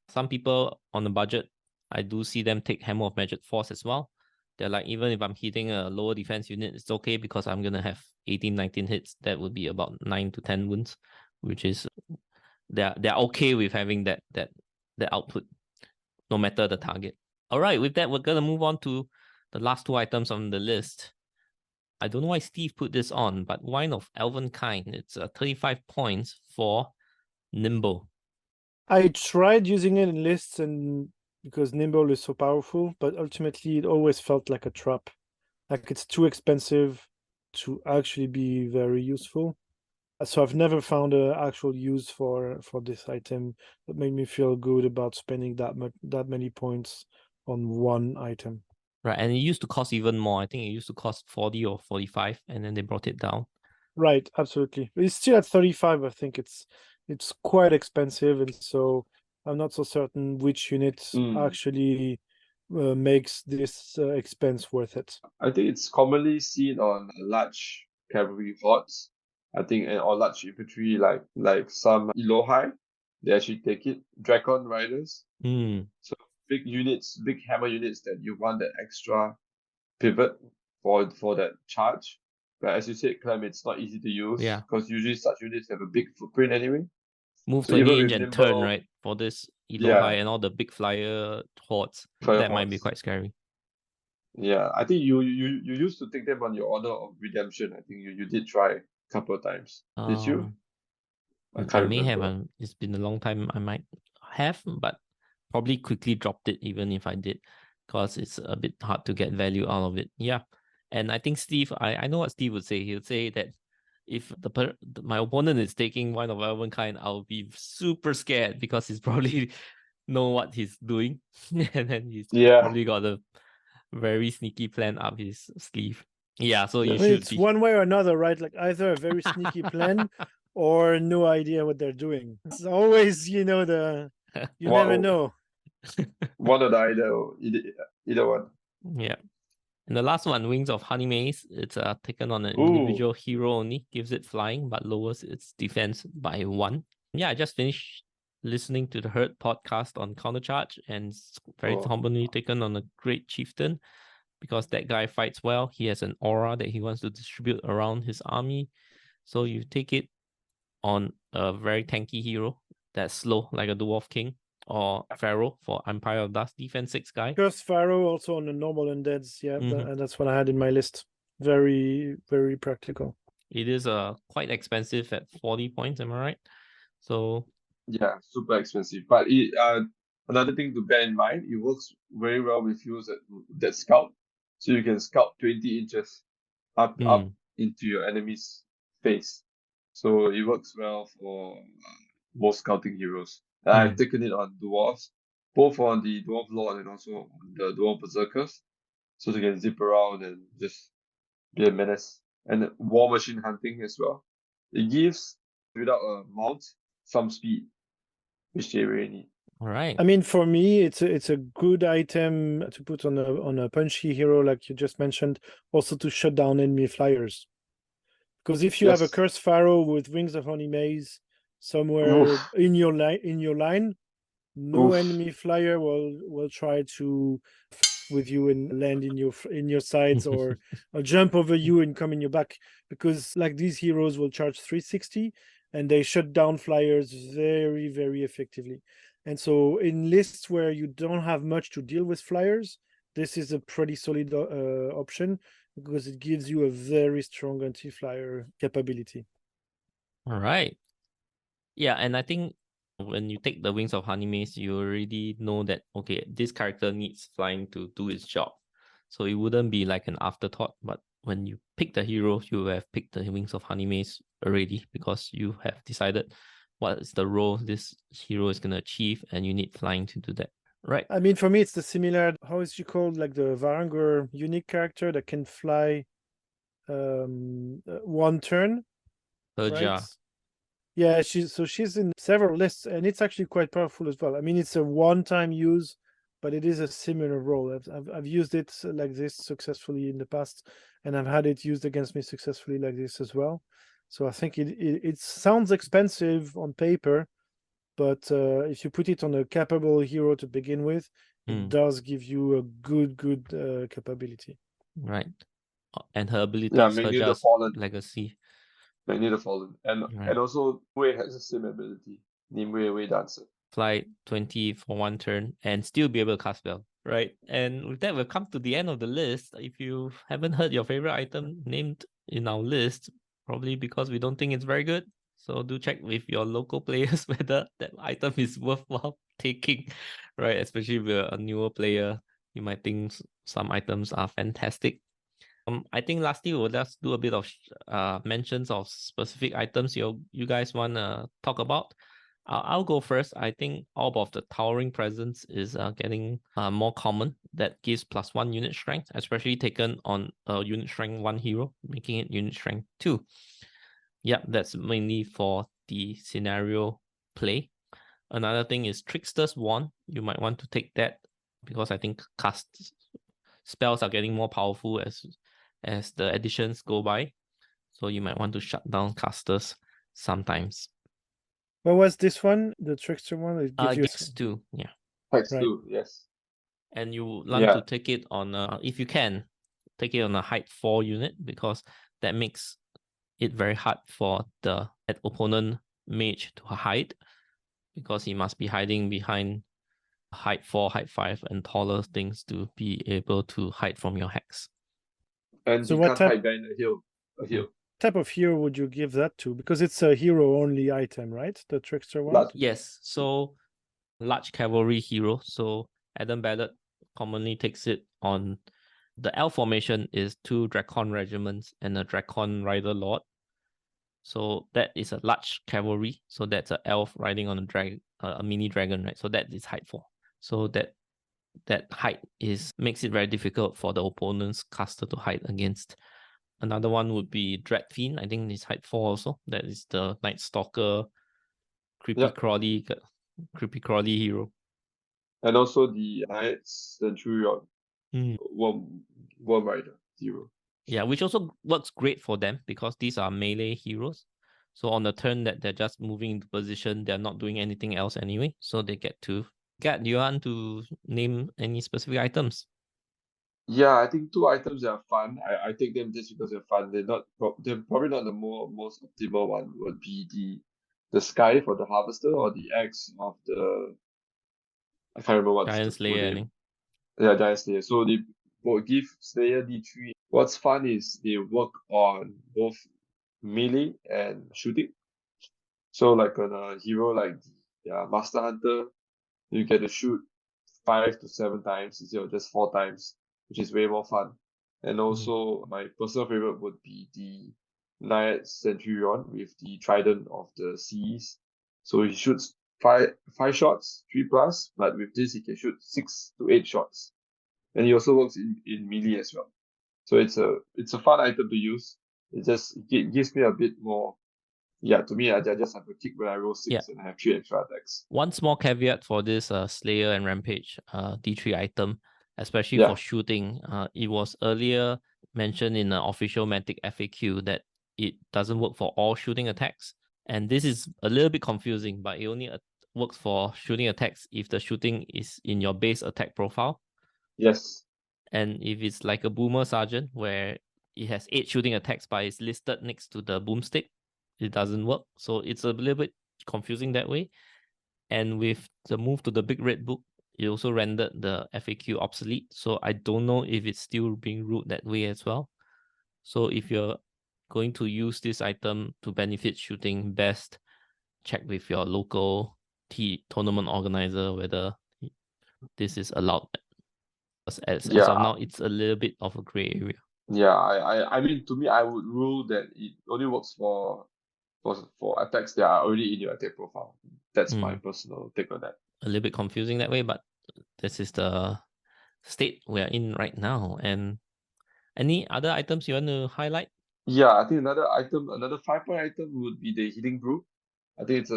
Some people on the budget, I do see them take Hammer of Magic Force as well. They're like, even if I'm hitting a lower defense unit, it's okay because I'm going to have 18, 19 hits. That would be about 9 to 10 wounds, which is, they're okay with having that output, no matter the target. All right, with that, we're going to move on to the last 2 items on the list. I don't know why Steve put this on, but Wine of Elvenkind. It's 35 points for Nimble. I tried using it in lists and because Nimble is so powerful, but ultimately it always felt like a trap. Like it's too expensive to actually be very useful. So I've never found an actual use for this item that made me feel good about spending that many points on one item. Right, and it used to cost even more. I think it used to cost 40 or 45, and then they brought it down. Right, absolutely. It's still at 35. I think it's quite expensive, and so I'm not so certain which unit actually makes this expense worth it. I think it's commonly seen on large cavalry hordes. I think, or large infantry, like some Elohai, they actually take it. Dracon riders. So big units, big hammer units that you want that extra pivot for that charge. But as you said, Clem, it's not easy to use. Yeah. Because usually such units have a big footprint anyway. Move So to even engage with and Nimble, turn, right? For this Elohai and all the big flyer hordes, that might be quite scary. Yeah, I think you used to take them on your Honor of Redemption. I think you did try a couple of times. Did you? I may have. It's been a long time. I might have, but probably quickly dropped it even if I did, because it's a bit hard to get value out of it. Yeah. And I think Steve, I know what Steve would say. He would say that if my opponent is taking Wine of Elvenkind, I'll be super scared because he's probably know what he's doing. And then he's probably got a very sneaky plan up his sleeve. Yeah, so you should it's one way or another, right? Like either a very sneaky plan or no idea what they're doing. It's always, you never know. One or the either one. Yeah. And the last one, Wings of Honey Maze, it's taken on an individual hero only, gives it flying, but lowers its defense by 1. Yeah, I just finished listening to the Herd podcast on Countercharge, and it's very commonly taken on a Great Chieftain, because that guy fights well. He has an aura that he wants to distribute around his army. So you take it on a very tanky hero that's slow, like a Dwarf King, or Pharaoh for Empire of Dust, defense 6 guy. Cursed Pharaoh also on the normal undeads, and that's what I had in my list. Very, very practical. It is quite expensive at 40 points, am I right? So yeah, super expensive. But another thing to bear in mind, it works very well with heroes that scout. So you can scout 20 inches up into your enemy's face. So it works well for most scouting heroes. I've taken it on dwarves, both on the dwarf lord and also on the dwarf berserkers, so they can zip around and just be a menace. And war machine hunting as well. It gives, without a mount, some speed, which they really need. All right. I mean, for me, it's a good item to put on a punchy hero, like you just mentioned, also to shut down enemy flyers. Because if you have a Cursed Pharaoh with Wings of Honey Maze somewhere in your line, no enemy flyer will try to with you and land in your sides or jump over you and come in your back, because like these heroes will charge 360, and they shut down flyers very, very effectively. And so in lists where you don't have much to deal with flyers, this is a pretty solid option because it gives you a very strong anti-flyer capability. All right. Yeah, and I think when you take the Wings of Honey Maze, you already know that, okay, this character needs flying to do its job. So it wouldn't be like an afterthought, but when you pick the hero, you have picked the Wings of Honey Maze already because you have decided what is the role this hero is going to achieve, and you need flying to do that. Right. I mean, for me, it's the similar, how is she called? Like the Varangur unique character that can fly one turn. Perja. Right? Yeah, she's in several lists, and it's actually quite powerful as well. I mean, it's a one-time use, but it is a similar role. I've used it like this successfully in the past, and I've had it used against me successfully like this as well. So I think it sounds expensive on paper, but if you put it on a capable hero to begin with, it does give you a good capability. Right. And her ability Yeah, is Magni the Perja's Fallen. legacy. Magni the Fallen. And Right. and also Wei has the same ability. Nimue Wei Dancer. Fly 20 for one turn and still be able to cast spell. Right. And with that, we've come to the end of the list. If you haven't heard your favorite item named in our list, probably because we don't think it's very good. So do check with your local players whether that item is worthwhile taking, right? Especially if you're a newer player, you might think some items are fantastic. I think lastly we'll just do a bit of mentions of specific items you guys want to talk about. I'll go first. I think Orb of the Towering Presence is getting more common. That gives +1 unit strength, especially taken on a unit strength 1 hero, making it unit strength 2. Yeah, that's mainly for the scenario play. Another thing is Trickster's Wand. You might want to take that because I think cast spells are getting more powerful as the editions go by. So you might want to shut down casters sometimes. What was this one? The Trickster one? It gives you Gex 2, yeah. Hex Right. 2, yes. And you want to take it on if you can, take it on a height 4 unit because that makes it very hard for the opponent mage to hide because he must be hiding behind height 4, height 5 and taller things to be able to hide from your hex. And So he what can't type- hide behind a hill. type of hero would you give that to? Because it's a hero only item, right? The Trickster one. Yes. So large cavalry hero. So Adam Ballard commonly takes it on the elf formation is 2 Dracon regiments and a Dracon Rider Lord. So that is a large cavalry. So that's an elf riding on a mini dragon, right? So that is height 4. So that height makes it very difficult for the opponent's caster to hide against. Another one would be Dread Fiend. I think it's height 4 also. That is the Night Stalker, creepy crawly hero. And also the Knight Centurion, Worm Rider hero. Yeah, which also works great for them because these are melee heroes. So on the turn that they're just moving into position, they're not doing anything else anyway. So they get to do you want to name any specific items? Yeah, I think 2 items that are fun. I take them just because they're fun. They're probably not the most optimal one. Would be the Sky for the Harvester or the Axe of the I can't remember what's Giant the full Slayer, I name. think. Yeah, Giant Slayer. So they will give Slayer D3. What's fun is they work on both melee and shooting. So like on a hero like Master Hunter, you get to shoot 5 to 7 times instead of just 4 times, which is way more fun. And also my personal favorite would be the Knight Centurion with the Trident of the Seas. So he shoots 5 shots, 3+, but with this he can shoot 6 to 8 shots. And he also works in melee as well. So it's a fun item to use. It gives me a bit more. Yeah, to me, I just have to kick when I roll 6 and I have 3 extra attacks. One small caveat for this Slayer and Rampage D3 item, especially for shooting. It was earlier mentioned in the official Mantic FAQ that it doesn't work for all shooting attacks. And this is a little bit confusing, but it only works for shooting attacks if the shooting is in your base attack profile. Yes. And if it's like a Boomer Sergeant where it has 8 shooting attacks but it's listed next to the boomstick, it doesn't work. So it's a little bit confusing that way. And with the move to the big red book, it also rendered the FAQ obsolete. So I don't know if it's still being ruled that way as well. So if you're going to use this item to benefit shooting, best check with your local tournament organizer whether this is allowed. As of now, it's a little bit of a gray area. Yeah, I mean, to me, I would rule that it only works for attacks that are already in your attack profile. That's my personal take on that. A little bit confusing that way, but this is the state we're in right now. And any other items you want to highlight? Yeah, I think another 5-point item would be the Healing Brew. I think it's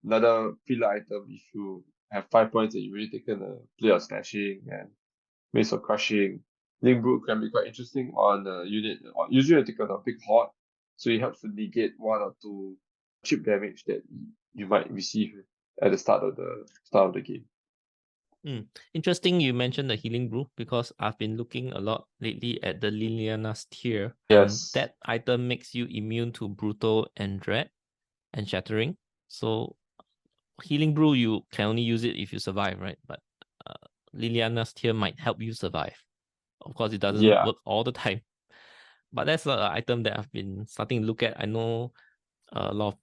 another filler item. If you have 5 points and you really taken a play of slashing and Mace of Crushing, Healing Brew can be quite interesting on a unit. Usually you take on a big horde, so it helps to negate 1 or 2 chip damage that you might receive at the start of the game. Interesting you mentioned the Healing Brew, because I've been looking a lot lately at the Liliana's tier. Yes. And that item makes you immune to Brutal and Dread and Shattering. So Healing Brew, you can only use it if you survive, right? But Liliana's tier might help you survive. Of course, it doesn't work all the time. But that's an item that I've been starting to look at. I know a lot of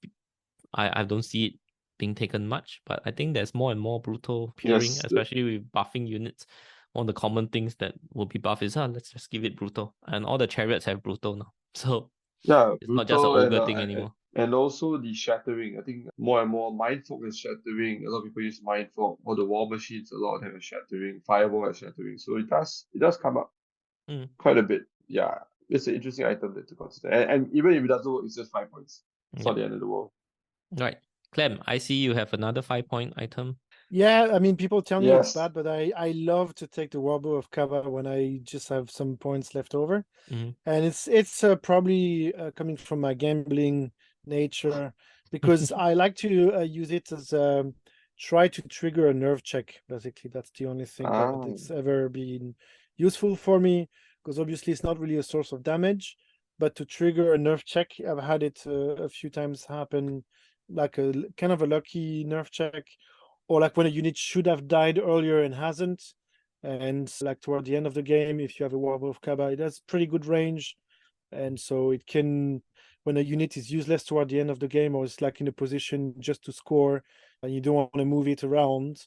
I don't see it being taken much, but I think there's more and more Brutal appearing, especially with buffing units. One of the common things that will be buffed is, let's just give it Brutal. And all the chariots have Brutal now. So it's not just an ogre thing anymore. And also the Shattering. I think more and more Mindfolk is Shattering. A lot of people use Mindfolk. Or the War Machines, a lot of them have Shattering. Fireball has Shattering. So it does come up quite a bit. Yeah, it's an interesting item to consider. And even if it doesn't work, it's just 5 points. It's not the end of the world. Right. Clem, I see you have another 5-point item. Yeah, I mean, people tell me it's bad, but I love to take the Warbow of Kava when I just have some points left over. And it's probably coming from my gambling nature, because I like to use it as try to trigger a nerve check. Basically, that's the only thing that it's ever been useful for me, because obviously it's not really a source of damage, but to trigger a nerve check, I've had it a few times happen, like a kind of a lucky nerve check, or like when a unit should have died earlier and hasn't, and like toward the end of the game, if you have a Warbow of Kaba, it has pretty good range, and so it can, when a unit is useless toward the end of the game, or it's like in a position just to score, and you don't want to move it around,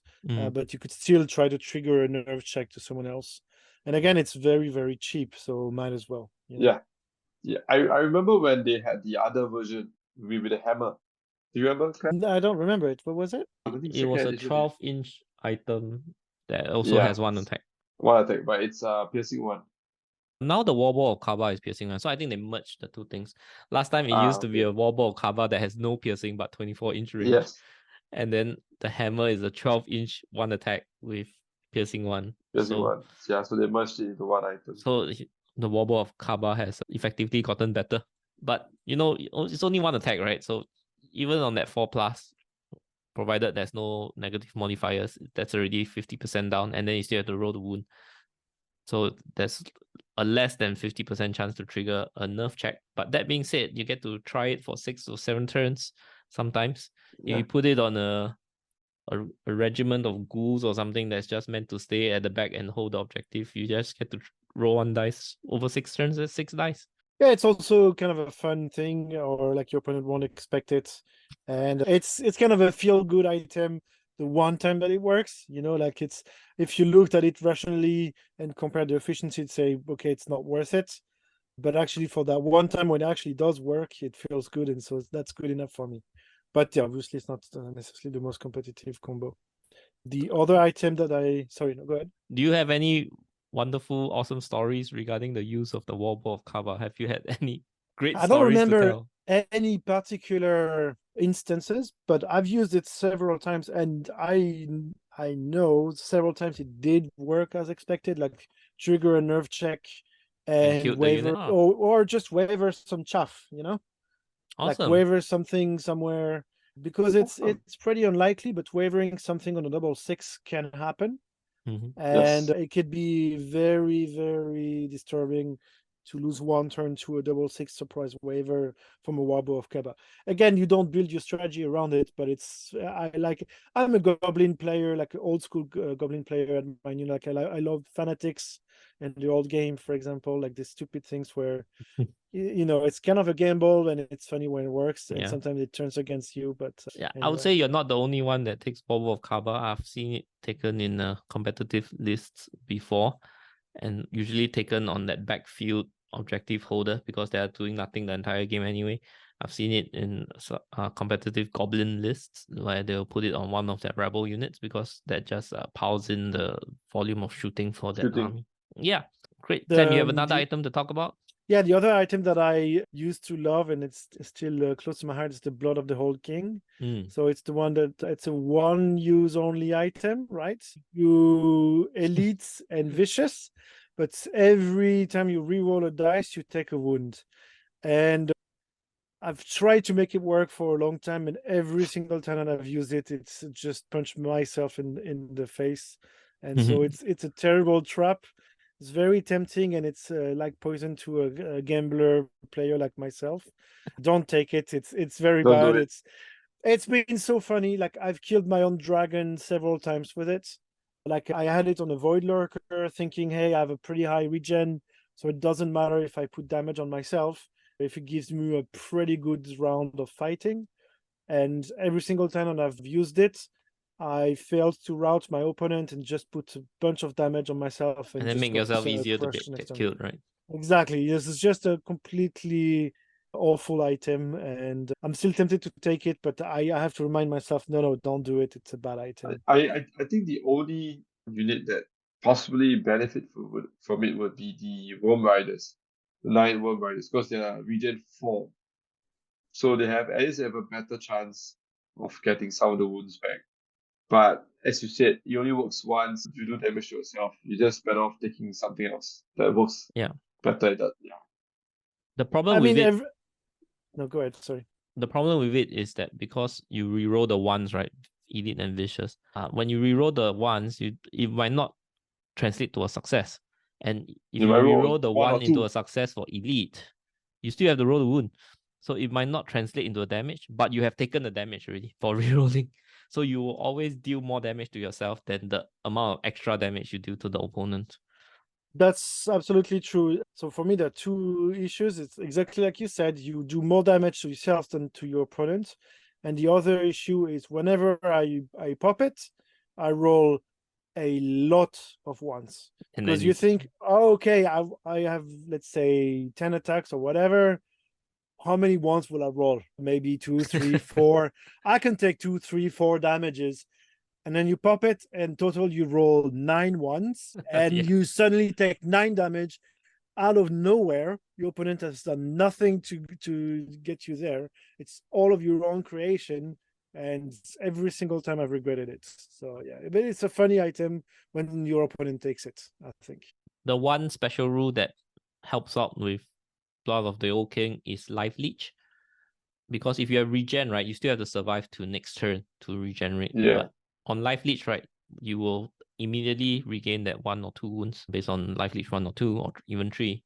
but you could still try to trigger a nerve check to someone else. And again, it's very, very cheap, so might as well. Yeah. I remember when they had the other version with the hammer. Do you remember? I don't remember it. What was it? It was a 12-inch item that also has 1 attack. 1 attack, but it's piercing 1. Now the Warbow of Kaba is piercing 1, so I think they merged the 2 things. Last time it used to be a Warbow of Kaba that has no piercing but 24-inch range. Yes. And then the hammer is a 12-inch 1 attack with piercing 1. Piercing 1. Yeah, so they merged it into 1 item. So the Warbow of Kaba has effectively gotten better. But, it's only 1 attack, right? So even on that 4+, provided there's no negative modifiers, that's already 50% down, and then you still have to roll the wound. So there's a less than 50% chance to trigger a nerf check. But that being said, you get to try it for 6 or 7 turns sometimes. If you put it on a regiment of ghouls or something that's just meant to stay at the back and hold the objective, you just get to roll 1 dice over 6 turns at 6 dice. Yeah, it's also kind of a fun thing, or like your opponent won't expect it. And it's kind of a feel-good item the one time that it works. Like it's, if you looked at it rationally and compared the efficiency, you'd say, okay, it's not worth it. But actually for that one time when it actually does work, it feels good. And so that's good enough for me. But yeah, obviously it's not necessarily the most competitive combo. The other item that sorry, no, go ahead. Do you have any wonderful, awesome stories regarding the use of the Warbow of Kaba? Have you had any great stories to tell? I don't remember any particular instances, but I've used it several times, and I know several times it did work as expected, like trigger a nerve check and waver, or just waver some chaff, Awesome. Like waver something somewhere, because it's pretty unlikely, but wavering something on a 6/6 can happen. And it could be very, very disturbing to lose one turn to a 6/6 surprise waiver from a Warbow of Kaba. Again, you don't build your strategy around it, but I'm a Goblin player, like an old school Goblin player at mine. Like I love Fanatics and the old game, for example, like the stupid things where it's kind of a gamble and it's funny when it works, and sometimes it turns against you. But I would say you're not the only one that takes Warbow of Kaba. I've seen it taken in competitive lists before, and usually taken on that backfield objective holder because they are doing nothing the entire game anyway. I've seen it in competitive Goblin lists where they'll put it on one of their rebel units because that just piles in the volume of shooting for that army. Yeah, great. Glenn, you have another item to talk about? Yeah, the other item that I used to love, and it's still close to my heart, is the Blood of the Whole King. So it's the one that it's a one-use only item, right? You elites and vicious, but every time you reroll a dice, you take a wound. And I've tried to make it work for a long time, and every single time that I've used it, it's just punched myself in the face. And so it's a terrible trap. It's very tempting, and it's like poison to a gambler player like myself. Don't take it. It's very Don't do bad. it. It's been so funny. Like I've killed my own dragon several times with it. Like I had it on a Void Lurker, thinking, hey, I have a pretty high regen, so it doesn't matter if I put damage on myself, if it gives me a pretty good round of fighting. And every single time that I've used it, I failed to rout my opponent and just put a bunch of damage on myself. And then make yourself easier to get killed, right? Exactly. This is just a completely awful item, and I'm still tempted to take it, but I have to remind myself, no, don't do it. It's a bad item. I think the only unit that possibly benefit from it would be the Worm Riders, the 9 Worm Riders, because they are regen 4. So they have at least have a better chance of getting some of the wounds back. But as you said, it only works once. If you do damage to yourself, you're just better off taking something else that works better at that. Yeah. The problem with it... No, go ahead. Sorry. The problem with it is that because you reroll the ones, right? Elite and Vicious. When you reroll the ones, it might not translate to a success. And if you reroll the one into a success for Elite, you still have to roll the wound. So it might not translate into a damage, but you have taken the damage already for rerolling. So you will always deal more damage to yourself than the amount of extra damage you do to the opponent. That's absolutely true. So for me, there are two issues. It's exactly like you said, you do more damage to yourself than to your opponent. And the other issue is whenever I pop it, I roll a lot of ones. Because you think, oh, okay, I have, let's say, 10 attacks or whatever. How many ones will I roll? Maybe 2, 3, 4. I can take 2, 3, 4 damages. And then you pop it, and total you roll 9 ones, and you suddenly take 9 damage out of nowhere. Your opponent has done nothing to get you there. It's all of your own creation, and every single time I've regretted it. So yeah, but it's a funny item when your opponent takes it, I think. The one special rule that helps out with Blood of the Old King is Life Leech. Because if you have regen, right, you still have to survive to next turn to regenerate. Yeah. But on Life Leech, right, you will immediately regain that 1 or 2 wounds based on Life Leech 1 or 2 or even 3.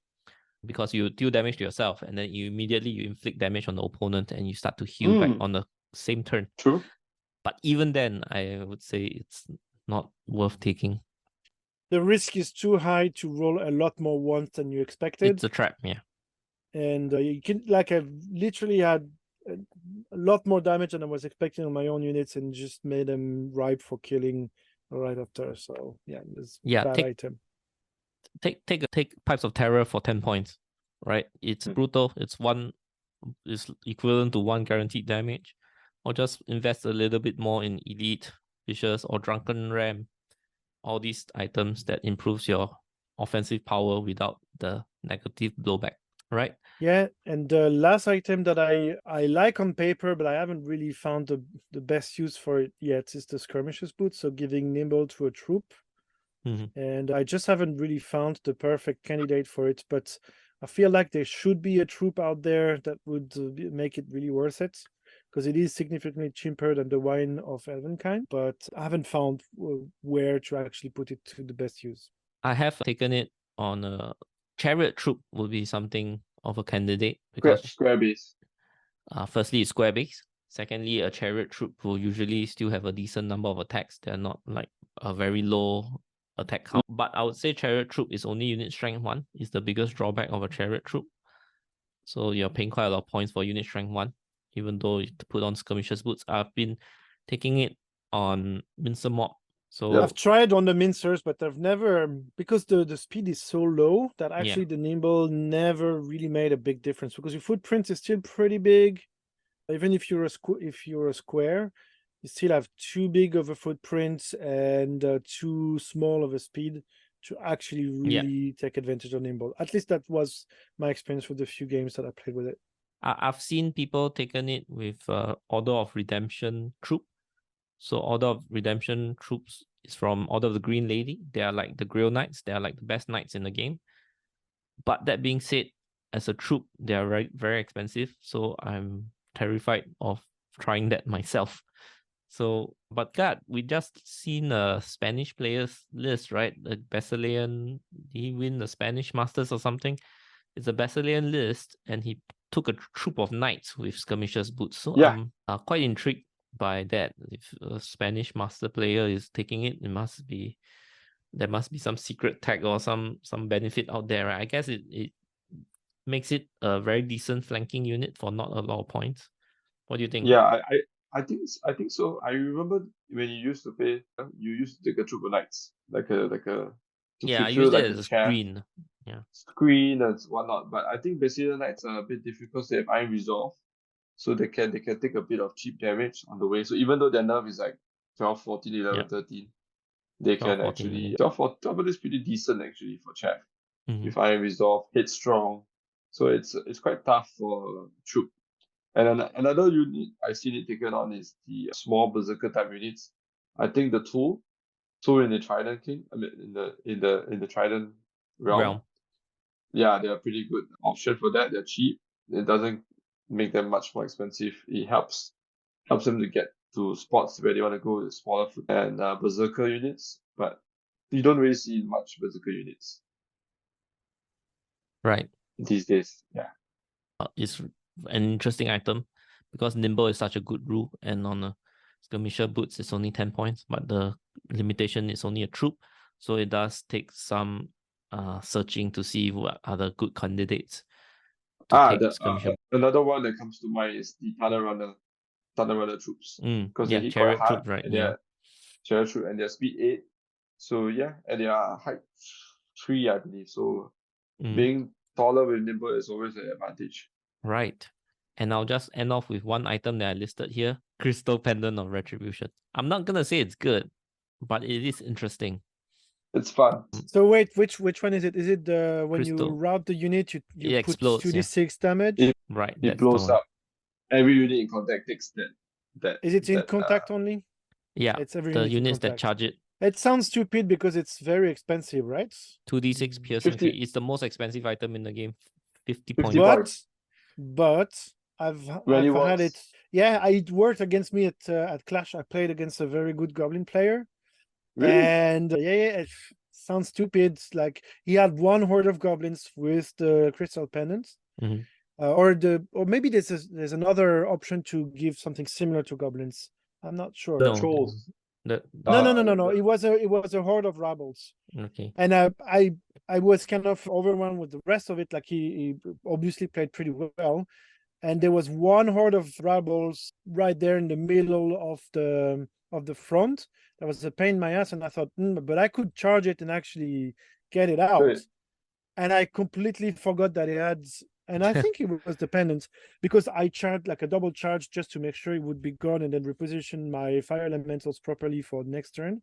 Because you deal damage to yourself, and then you inflict damage on the opponent, and you start to heal back on the same turn. True. But even then, I would say it's not worth taking. The risk is too high to roll a lot more ones than you expected. It's a trap, yeah. And you can, like, I've literally had a lot more damage than I was expecting on my own units, and just made them ripe for killing right after. So yeah, it's a bad item. Take Pipes of Terror for 10 points, right? It's brutal. It's equivalent to 1 guaranteed damage. Or just invest a little bit more in Elite, Vicious, or Drunken Ram. All these items that improves your offensive power without the negative blowback, right? Yeah, and the last item that I like on paper, but I haven't really found the best use for it yet, is the Skirmisher's Boot. So giving Nimble to a troop. And I just haven't really found the perfect candidate for it, but I feel like there should be a troop out there that would make it really worth it, because it is significantly cheaper than the Wine of Elvenkind, but I haven't found where to actually put it to the best use. I have taken it on a Chariot Troop would be something of a candidate because Square base. firstly, it's square base. Secondly, a Chariot Troop will usually still have a decent number of attacks. They're not like a very low attack count. But I would say Chariot Troop is only unit strength 1. Is the biggest drawback of a Chariot Troop. So you're paying quite a lot of points for unit strength 1, even though you put on Skirmisher's Boots. I've been taking it on Mincer Mob. So I've tried on the mincers, but I've never, because the speed is so low that actually the nimble never really made a big difference, because your footprint is still pretty big. Even if you're a square, you still have too big of a footprint and too small of a speed to actually really take advantage of nimble. At least that was my experience with the few games that I played with it. I've seen people taking it with Order of Redemption Troop. So Order of Redemption Troops is from Order of the Green Lady. They are like the Grail Knights. They are like the best knights in the game. But that being said, as a troop, they are very, very expensive. So I'm terrified of trying that myself. So, but God, we just seen a Spanish players list, right? The Basilean, he win the Spanish Masters or something. It's a Basilean list, and he took a troop of knights with Skirmisher's Boots. So I'm quite intrigued by that. If a Spanish master player is taking it, there must be some secret tag or some benefit out there, right? I guess it makes it a very decent flanking unit for not a lot of points. What do you think? Yeah, I think so. I remember when you used to play, you used to take a troop of knights, like a I use it as a screen. Screen and whatnot. But I think Basilean Knights are a bit difficult because they have Iron Resolve, so they can take a bit of cheap damage on the way. So even though their nerf is like 12, 14, 11, 13, they 12, can 14, actually 12 is pretty decent actually for Chaff. Mhm. With Iron Resolve, hit strong, so it's quite tough for troop. And another unit I've seen it taken on is the small berserker type units. I think the tool in the Trident King, I mean in the Trident realm. Yeah, they're a pretty good option for that. They're cheap. It doesn't make them much more expensive. It helps them to get to spots where they want to go with smaller foot and berserker units, but you don't really see much berserker units Right. these days. Yeah. It's an interesting item because Nimble is such a good rule, and on a Skirmisher Boots it's only 10 points, but the limitation is only a troop, so it does take some searching to see what are the good candidates to take Skirmisher. Another one that comes to mind is the Thunder Runner troops, because they hit quite hard, troop, right? And they're Chariot Troop, and they're speed 8, so yeah, and they are height 3, I believe. So being taller with Nimble is always an advantage. Right. And I'll just end off with one item that I listed here, Crystal Pendant of Retribution. I'm not gonna say it's good, but it is interesting. It's fun. So wait, which one is it? Is it the when Crystal. you route the unit, you It put explodes, 2d6 damage? Right. It blows up. Every unit in contact takes that. Is it in contact only? Yeah, it's every the unit in units that contact. charge it. It sounds stupid because it's very expensive, right? 2d6 piercing 50. 3. It's the most expensive item in the game. 50 50 points. points. But I've When it had it. works. Yeah, it worked against me at Clash. I played against a very good Goblin player, Really? and it sounds stupid. Like he had one horde of goblins with the crystal pendants, Mhm. or maybe there's another option to give something similar to goblins. I'm not sure. The No. trolls. No. No. It was a horde of rabbles. Okay. And I was kind of overwhelmed with the rest of it. Like he obviously played pretty well, and there was one horde of rebels right there in the middle of the front. That was a pain in my ass, and I thought, but I could charge it and actually get it out. Good. And I completely forgot that it had. And I think it was dependent because I charged like a double charge just to make sure it would be gone, and then reposition my fire elementals properly for next turn.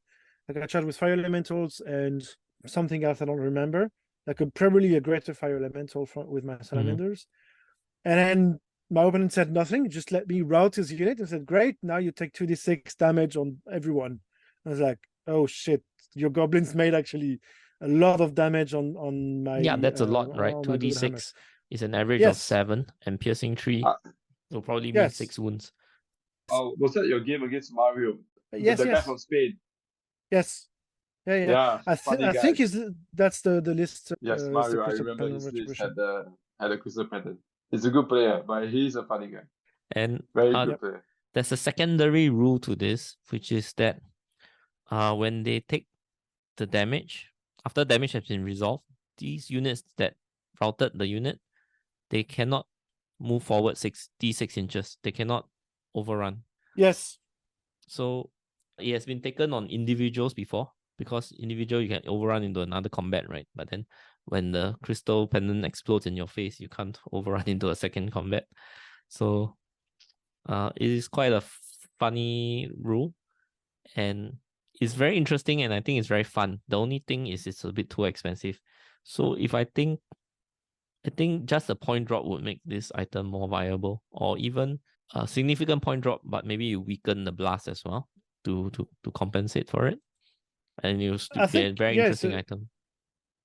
Like I charged with fire elementals and something else I don't remember, like probably a greater fire elemental with my salamanders. And then my opponent said nothing, just let me route his unit and said, great, now you take 2d6 damage on everyone. I was like, oh shit, your goblins made actually a lot of damage on my that's a lot, right? 2d6 is an average of 7, and piercing 3 will probably be 6 wounds. Oh, was that your game against Mario? Yes, the guy from Spain. Yes. Yeah. Yeah, I funny guy. think that's the list. Yes, Is the Mario. I crystal remember pendant his list retribution. had a crystal pendant. He's a good player, but he's a funny guy. And Very good Yep. player. there's a secondary rule to this, which is that when they take the damage, after damage has been resolved, these units that routed the unit, they cannot move forward 6 inches. They cannot overrun. Yes. So it has been taken on individuals before, because individual you can overrun into another combat, right? But then when the crystal pendant explodes in your face, you can't overrun into a second combat. So it is quite a funny rule, and it's very interesting, and I think it's very fun. The only thing is it's a bit too expensive. So if I think just a point drop would make this item more viable, or even a significant point drop, but maybe you weaken the blast as well to compensate for it, and you still I get a think very yes. interesting item.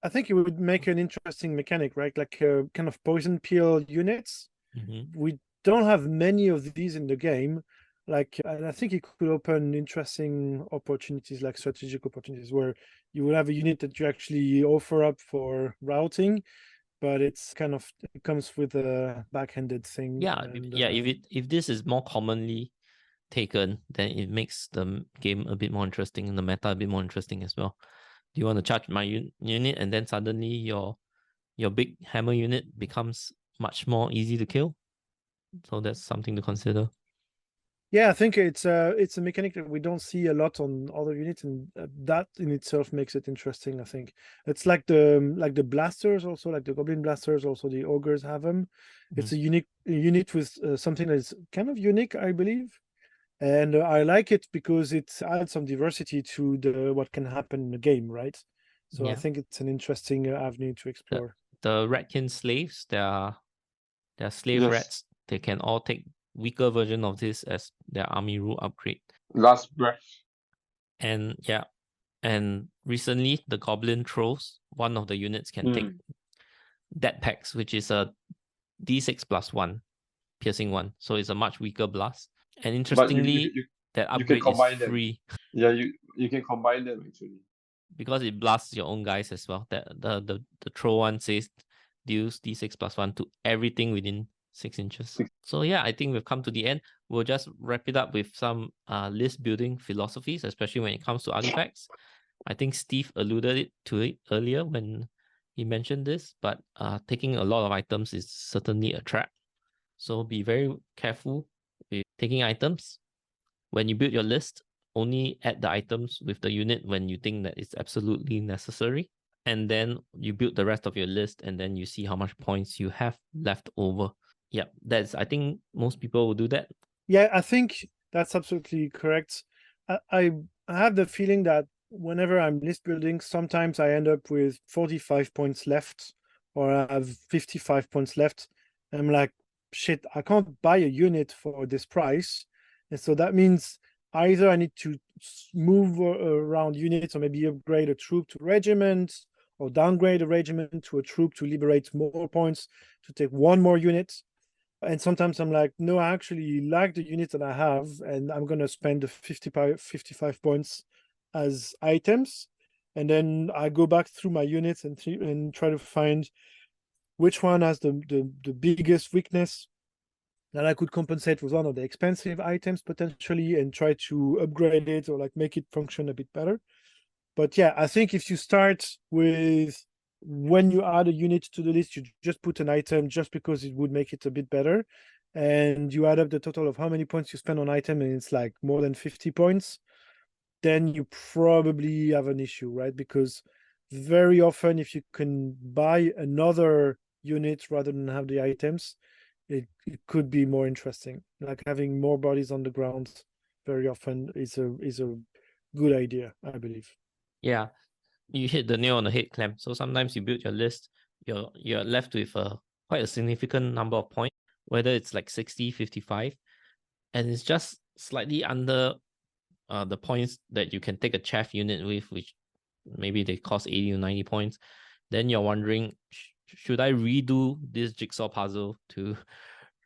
I think it would make an interesting mechanic, right? Like kind of poison peel units. Mm-hmm. We don't have many of these in the game. Like, and I think it could open interesting opportunities, like strategic opportunities, where you will have a unit that you actually offer up for routing, but it's kind of, it comes with a backhanded thing. Yeah, and, if this is more commonly taken, then it makes the game a bit more interesting and the meta a bit more interesting as well. Do you want to charge my unit, and then suddenly your big hammer unit becomes much more easy to kill? So that's something to consider. Yeah, I think it's a mechanic that we don't see a lot on other units, and that in itself makes it interesting. I think it's like the blasters, also like the goblin blasters, also the ogres have them. It's a unique unit with something that is kind of unique, I believe, and I like it because it adds some diversity to the what can happen in the game, right? So I think it's an interesting avenue to explore. The Ratkin slaves, they are slave Yes. rats. They can all take weaker version of this as their army rule upgrade. Last breath. And and recently the goblin trolls, one of the units can take dead packs, which is a d6 plus 1 piercing 1, so it's a much weaker blast. And interestingly, that upgrade is free. Yeah, you can combine them actually, because it blasts your own guys as well. That the troll one says deals d6 plus 1 to everything within 6 inches. So yeah, I think we've come to the end. We'll just wrap it up with some list building philosophies, especially when it comes to artifacts. I think Steve alluded to it earlier when he mentioned this, but taking a lot of items is certainly a trap. So be very careful with taking items. When you build your list, only add the items with the unit when you think that it's absolutely necessary. And then you build the rest of your list, and then you see how much points you have left over. Yeah, I think most people will do that. Yeah, I think that's absolutely correct. I have the feeling that whenever I'm list building, sometimes I end up with 45 points left, or I have 55 points left. And I'm like, shit, I can't buy a unit for this price. And so that means either I need to move around units, or maybe upgrade a troop to regiment, or downgrade a regiment to a troop to liberate more points to take one more unit. And sometimes I'm like, no, I actually like the unit that I have, and I'm going to spend the 55 points as items. And then I go back through my units and try to find which one has the biggest weakness that I could compensate with one of the expensive items potentially, and try to upgrade it or like make it function a bit better. But yeah, I think if you start with, when you add a unit to the list, you just put an item just because it would make it a bit better, and you add up the total of how many points you spend on item, and it's like more than 50 points, then you probably have an issue, right? Because very often, if you can buy another unit rather than have the items, it could be more interesting. Like having more bodies on the ground very often is a good idea, I believe. Yeah, you hit the nail on the head, Clem. So sometimes you build your list, you're left with quite a significant number of points, whether it's like 60, 55, and it's just slightly under the points that you can take a chaff unit with, which maybe they cost 80 or 90 points. Then you're wondering, should I redo this jigsaw puzzle to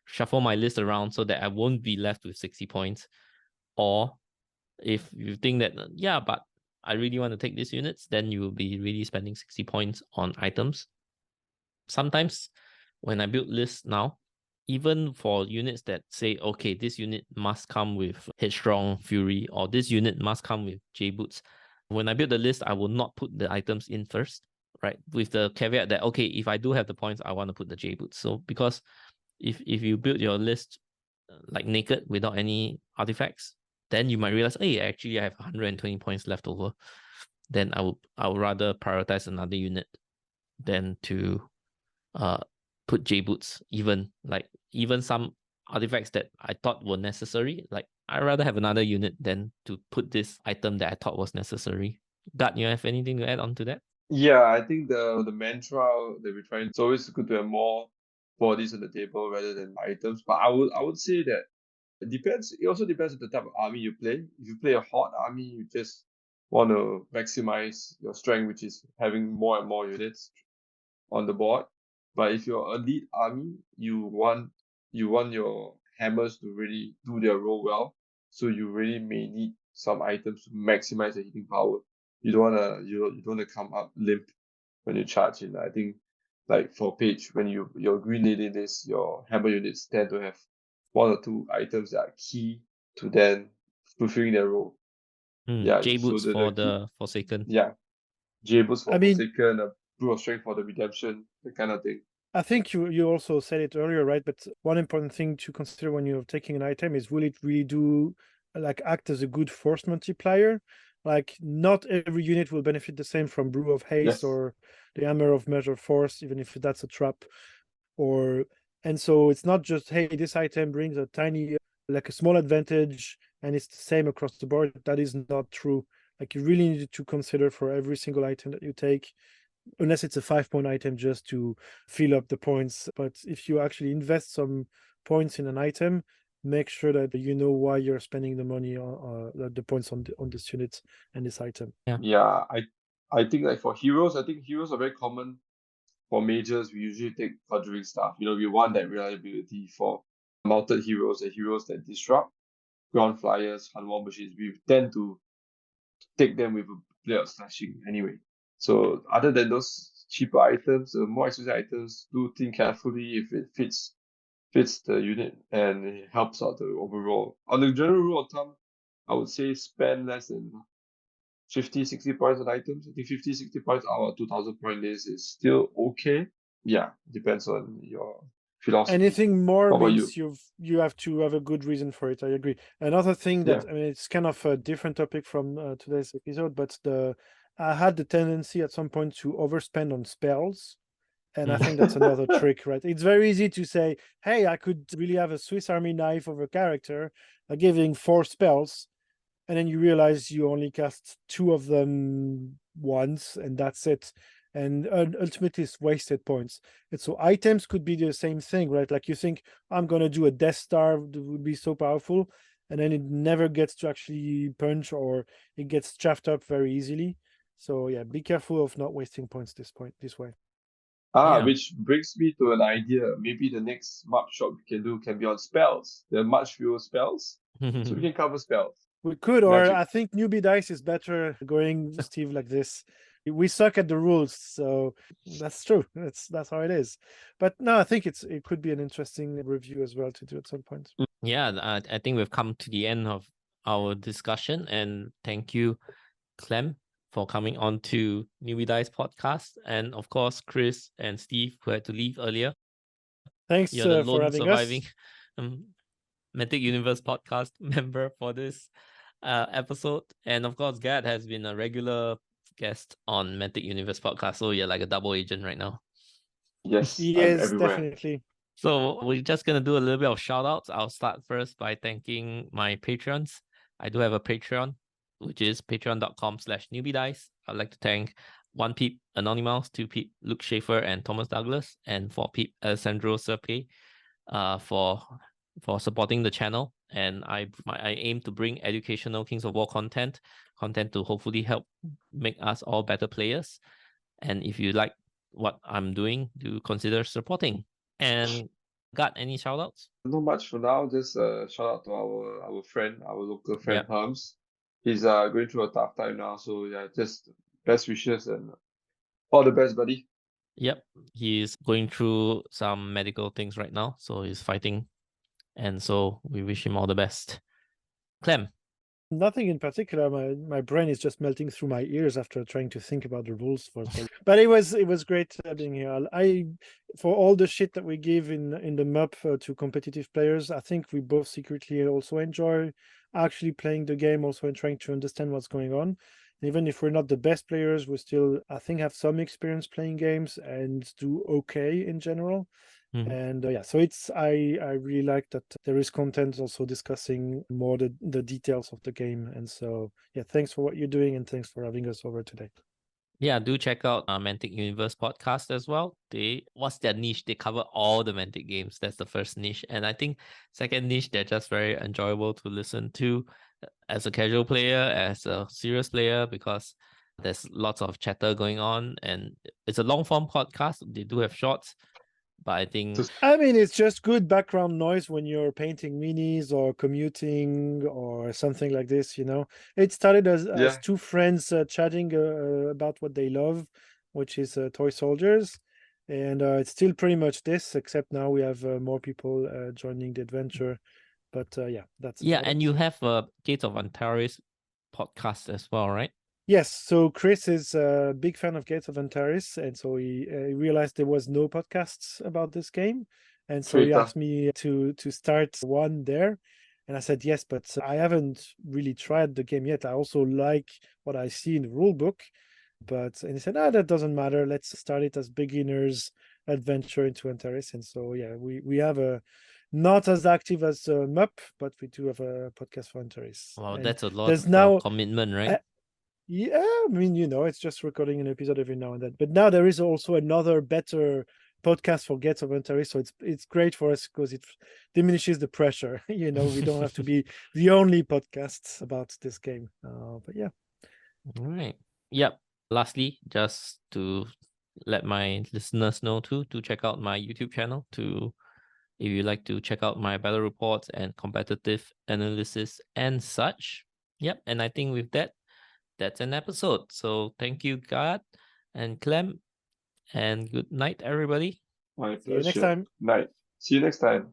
shuffle my list around so that I won't be left with 60 points? Or if you think that, yeah, but I really want to take these units, then you will be really spending 60 points on items. Sometimes when I build lists now, even for units that say, okay, this unit must come with Headstrong Fury, or this unit must come with J-Boots. When I build the list, I will not put the items in first, right? With the caveat that, okay, if I do have the points, I want to put the J-Boots. So because if you build your list like naked without any artifacts, then you might realize, hey, actually I have 120 points left over. Then I would rather prioritize another unit than to put J-Boots, even some artifacts that I thought were necessary. Like, I'd rather have another unit than to put this item that I thought was necessary. Gart, you have anything to add on to that? Yeah, I think the mantra that we're trying, it's always good to have more bodies on the table rather than items. But I would say that it depends. It also depends on the type of army you play. If you play a horde army, you just want to maximize your strength, which is having more and more units on the board. But if you're an elite army, you want your hammers to really do their role well. So you really may need some items to maximize the hitting power. You don't wanna come up limp when you charge in. I think like for Page, when your green lady list, your hammer units tend to have one or two items that are key to then fulfilling their role. Yeah, J-Boots so for key, the Forsaken. yeah, J-Boots for I mean, Forsaken, a Brew of Strength for the Redemption, that kind of thing. I think you also said it earlier, right? But one important thing to consider when you're taking an item is, will it really do like act as a good force multiplier? Like, not every unit will benefit the same from Brew of Haste Yes. or the Hammer of Measure Force, even if that's a trap. And so it's not just, hey, this item brings a tiny, like a small advantage and it's the same across the board. That is not true. Like, you really need to consider for every single item that you take, unless it's a 5-point item just to fill up the points. But if you actually invest some points in an item, make sure that you know why you're spending the money on the points on this unit and this item. Yeah, I think like for heroes, I think heroes are very common. For mages, we usually take conjuring staff. We want that reliability for mounted heroes and heroes that disrupt. Ground flyers, Hunwall machines, we tend to take them with a play of slashing anyway. So other than those cheaper items, the more expensive items, do think carefully if it fits the unit and it helps out the overall. On the general rule of thumb, I would say spend less than 50, 60 points on items. I think 50, 60 points out of 2,000 point list is still okay. Yeah, depends on your philosophy. Anything more What about means you have to have a good reason for it. I agree. Another thing that, I mean, it's kind of a different topic from today's episode, but I had the tendency at some point to overspend on spells. And I think that's another trick, right? It's very easy to say, hey, I could really have a Swiss Army knife of a character giving 4 spells. And then you realize you only cast 2 of them once, and that's it. And ultimately, it's wasted points. And so items could be the same thing, right? Like, you think, I'm going to do a Death Star that would be so powerful. And then it never gets to actually punch, or it gets chaffed up very easily. So yeah, be careful of not wasting points this way. Which brings me to an idea. Maybe the next map shop we can do can be on spells. There are much fewer spells, so we can cover spells. We could, or Magic. I think Newbie Dice is better going, Steve, like this. We suck at the rules, so that's true. That's how it is. But no, I think it could be an interesting review as well to do at some point. Yeah, I think we've come to the end of our discussion, and thank you, Clem, for coming on to Newbie Dice Podcast, and of course Chris and Steve, who had to leave earlier. Thanks You're the for lone having surviving us. Mantic Universe Podcast member for this episode, and of course Gad has been a regular guest on Mantic Universe Podcast, so you're like a double agent right now. Yes, I'm Yes, everywhere. definitely. So we're just gonna do a little bit of shout outs. I'll start first by thanking my patrons. I do have a Patreon, which is patreon.com/newbiedice. I'd like to thank 1 Peep Anonymous, 2 Peep Luke Schaefer and Thomas Douglas, and 4 Peep Alessandro Serpe for supporting the channel. And I aim to bring educational Kings of War content to hopefully help make us all better players. And if you like what I'm doing, do consider supporting. And got any shout outs? Not much for now, just shout out to our friend, our local friend Herms. he's going through a tough time now. So yeah, just best wishes and all the best, buddy. Yep, he's going through some medical things right now, so he's fighting, and so we wish him all the best. Clem. Nothing in particular. My brain is just melting through my ears after trying to think about the rules but it was great being here. I for all the shit that we give in the MUP to competitive players, I think we both secretly also enjoy actually playing the game also and trying to understand what's going on. Even if we're not the best players, we still, I think, have some experience playing games and do okay in general. And yeah, so I really like that there is content also discussing more the details of the game. And so yeah, thanks for what you're doing and thanks for having us over today. Yeah, do check out Mantic Universe Podcast as well. What's their niche? They cover all the Mantic games. That's the first niche. And I think second niche, they're just very enjoyable to listen to as a casual player, as a serious player, because there's lots of chatter going on. And it's a long form podcast. They do have shorts. But I think it's just good background noise when you're painting minis or commuting or something like this. It started as two friends chatting about what they love, which is toy soldiers, and it's still pretty much this, except now we have more people joining the adventure. But yeah, that's and you have a Gates of Antares podcast as well, right? Yes, so Chris is a big fan of Gates of Antares, and so he realized there was no podcasts about this game, and so he asked me to start one there, and I said yes, but I haven't really tried the game yet. I also like what I see in the rule book, and he said, that doesn't matter. Let's start it as beginners adventure into Antares, and so yeah, we have a not as active as MUP, but we do have a podcast for Antares. Wow, and that's a lot of commitment, right? Yeah, it's just recording an episode every now and then. But now there is also another better podcast for Gates of Antares, so it's great for us because it diminishes the pressure. We don't have to be the only podcast about this game. But yeah. All right. Yep. Lastly, just to let my listeners know to check out my YouTube channel if you like to check out my battle reports and competitive analysis and such. Yep. And I think with that's an episode. So thank you, God and Clem, and good night, everybody. My pleasure. See you next time. Night. See you next time.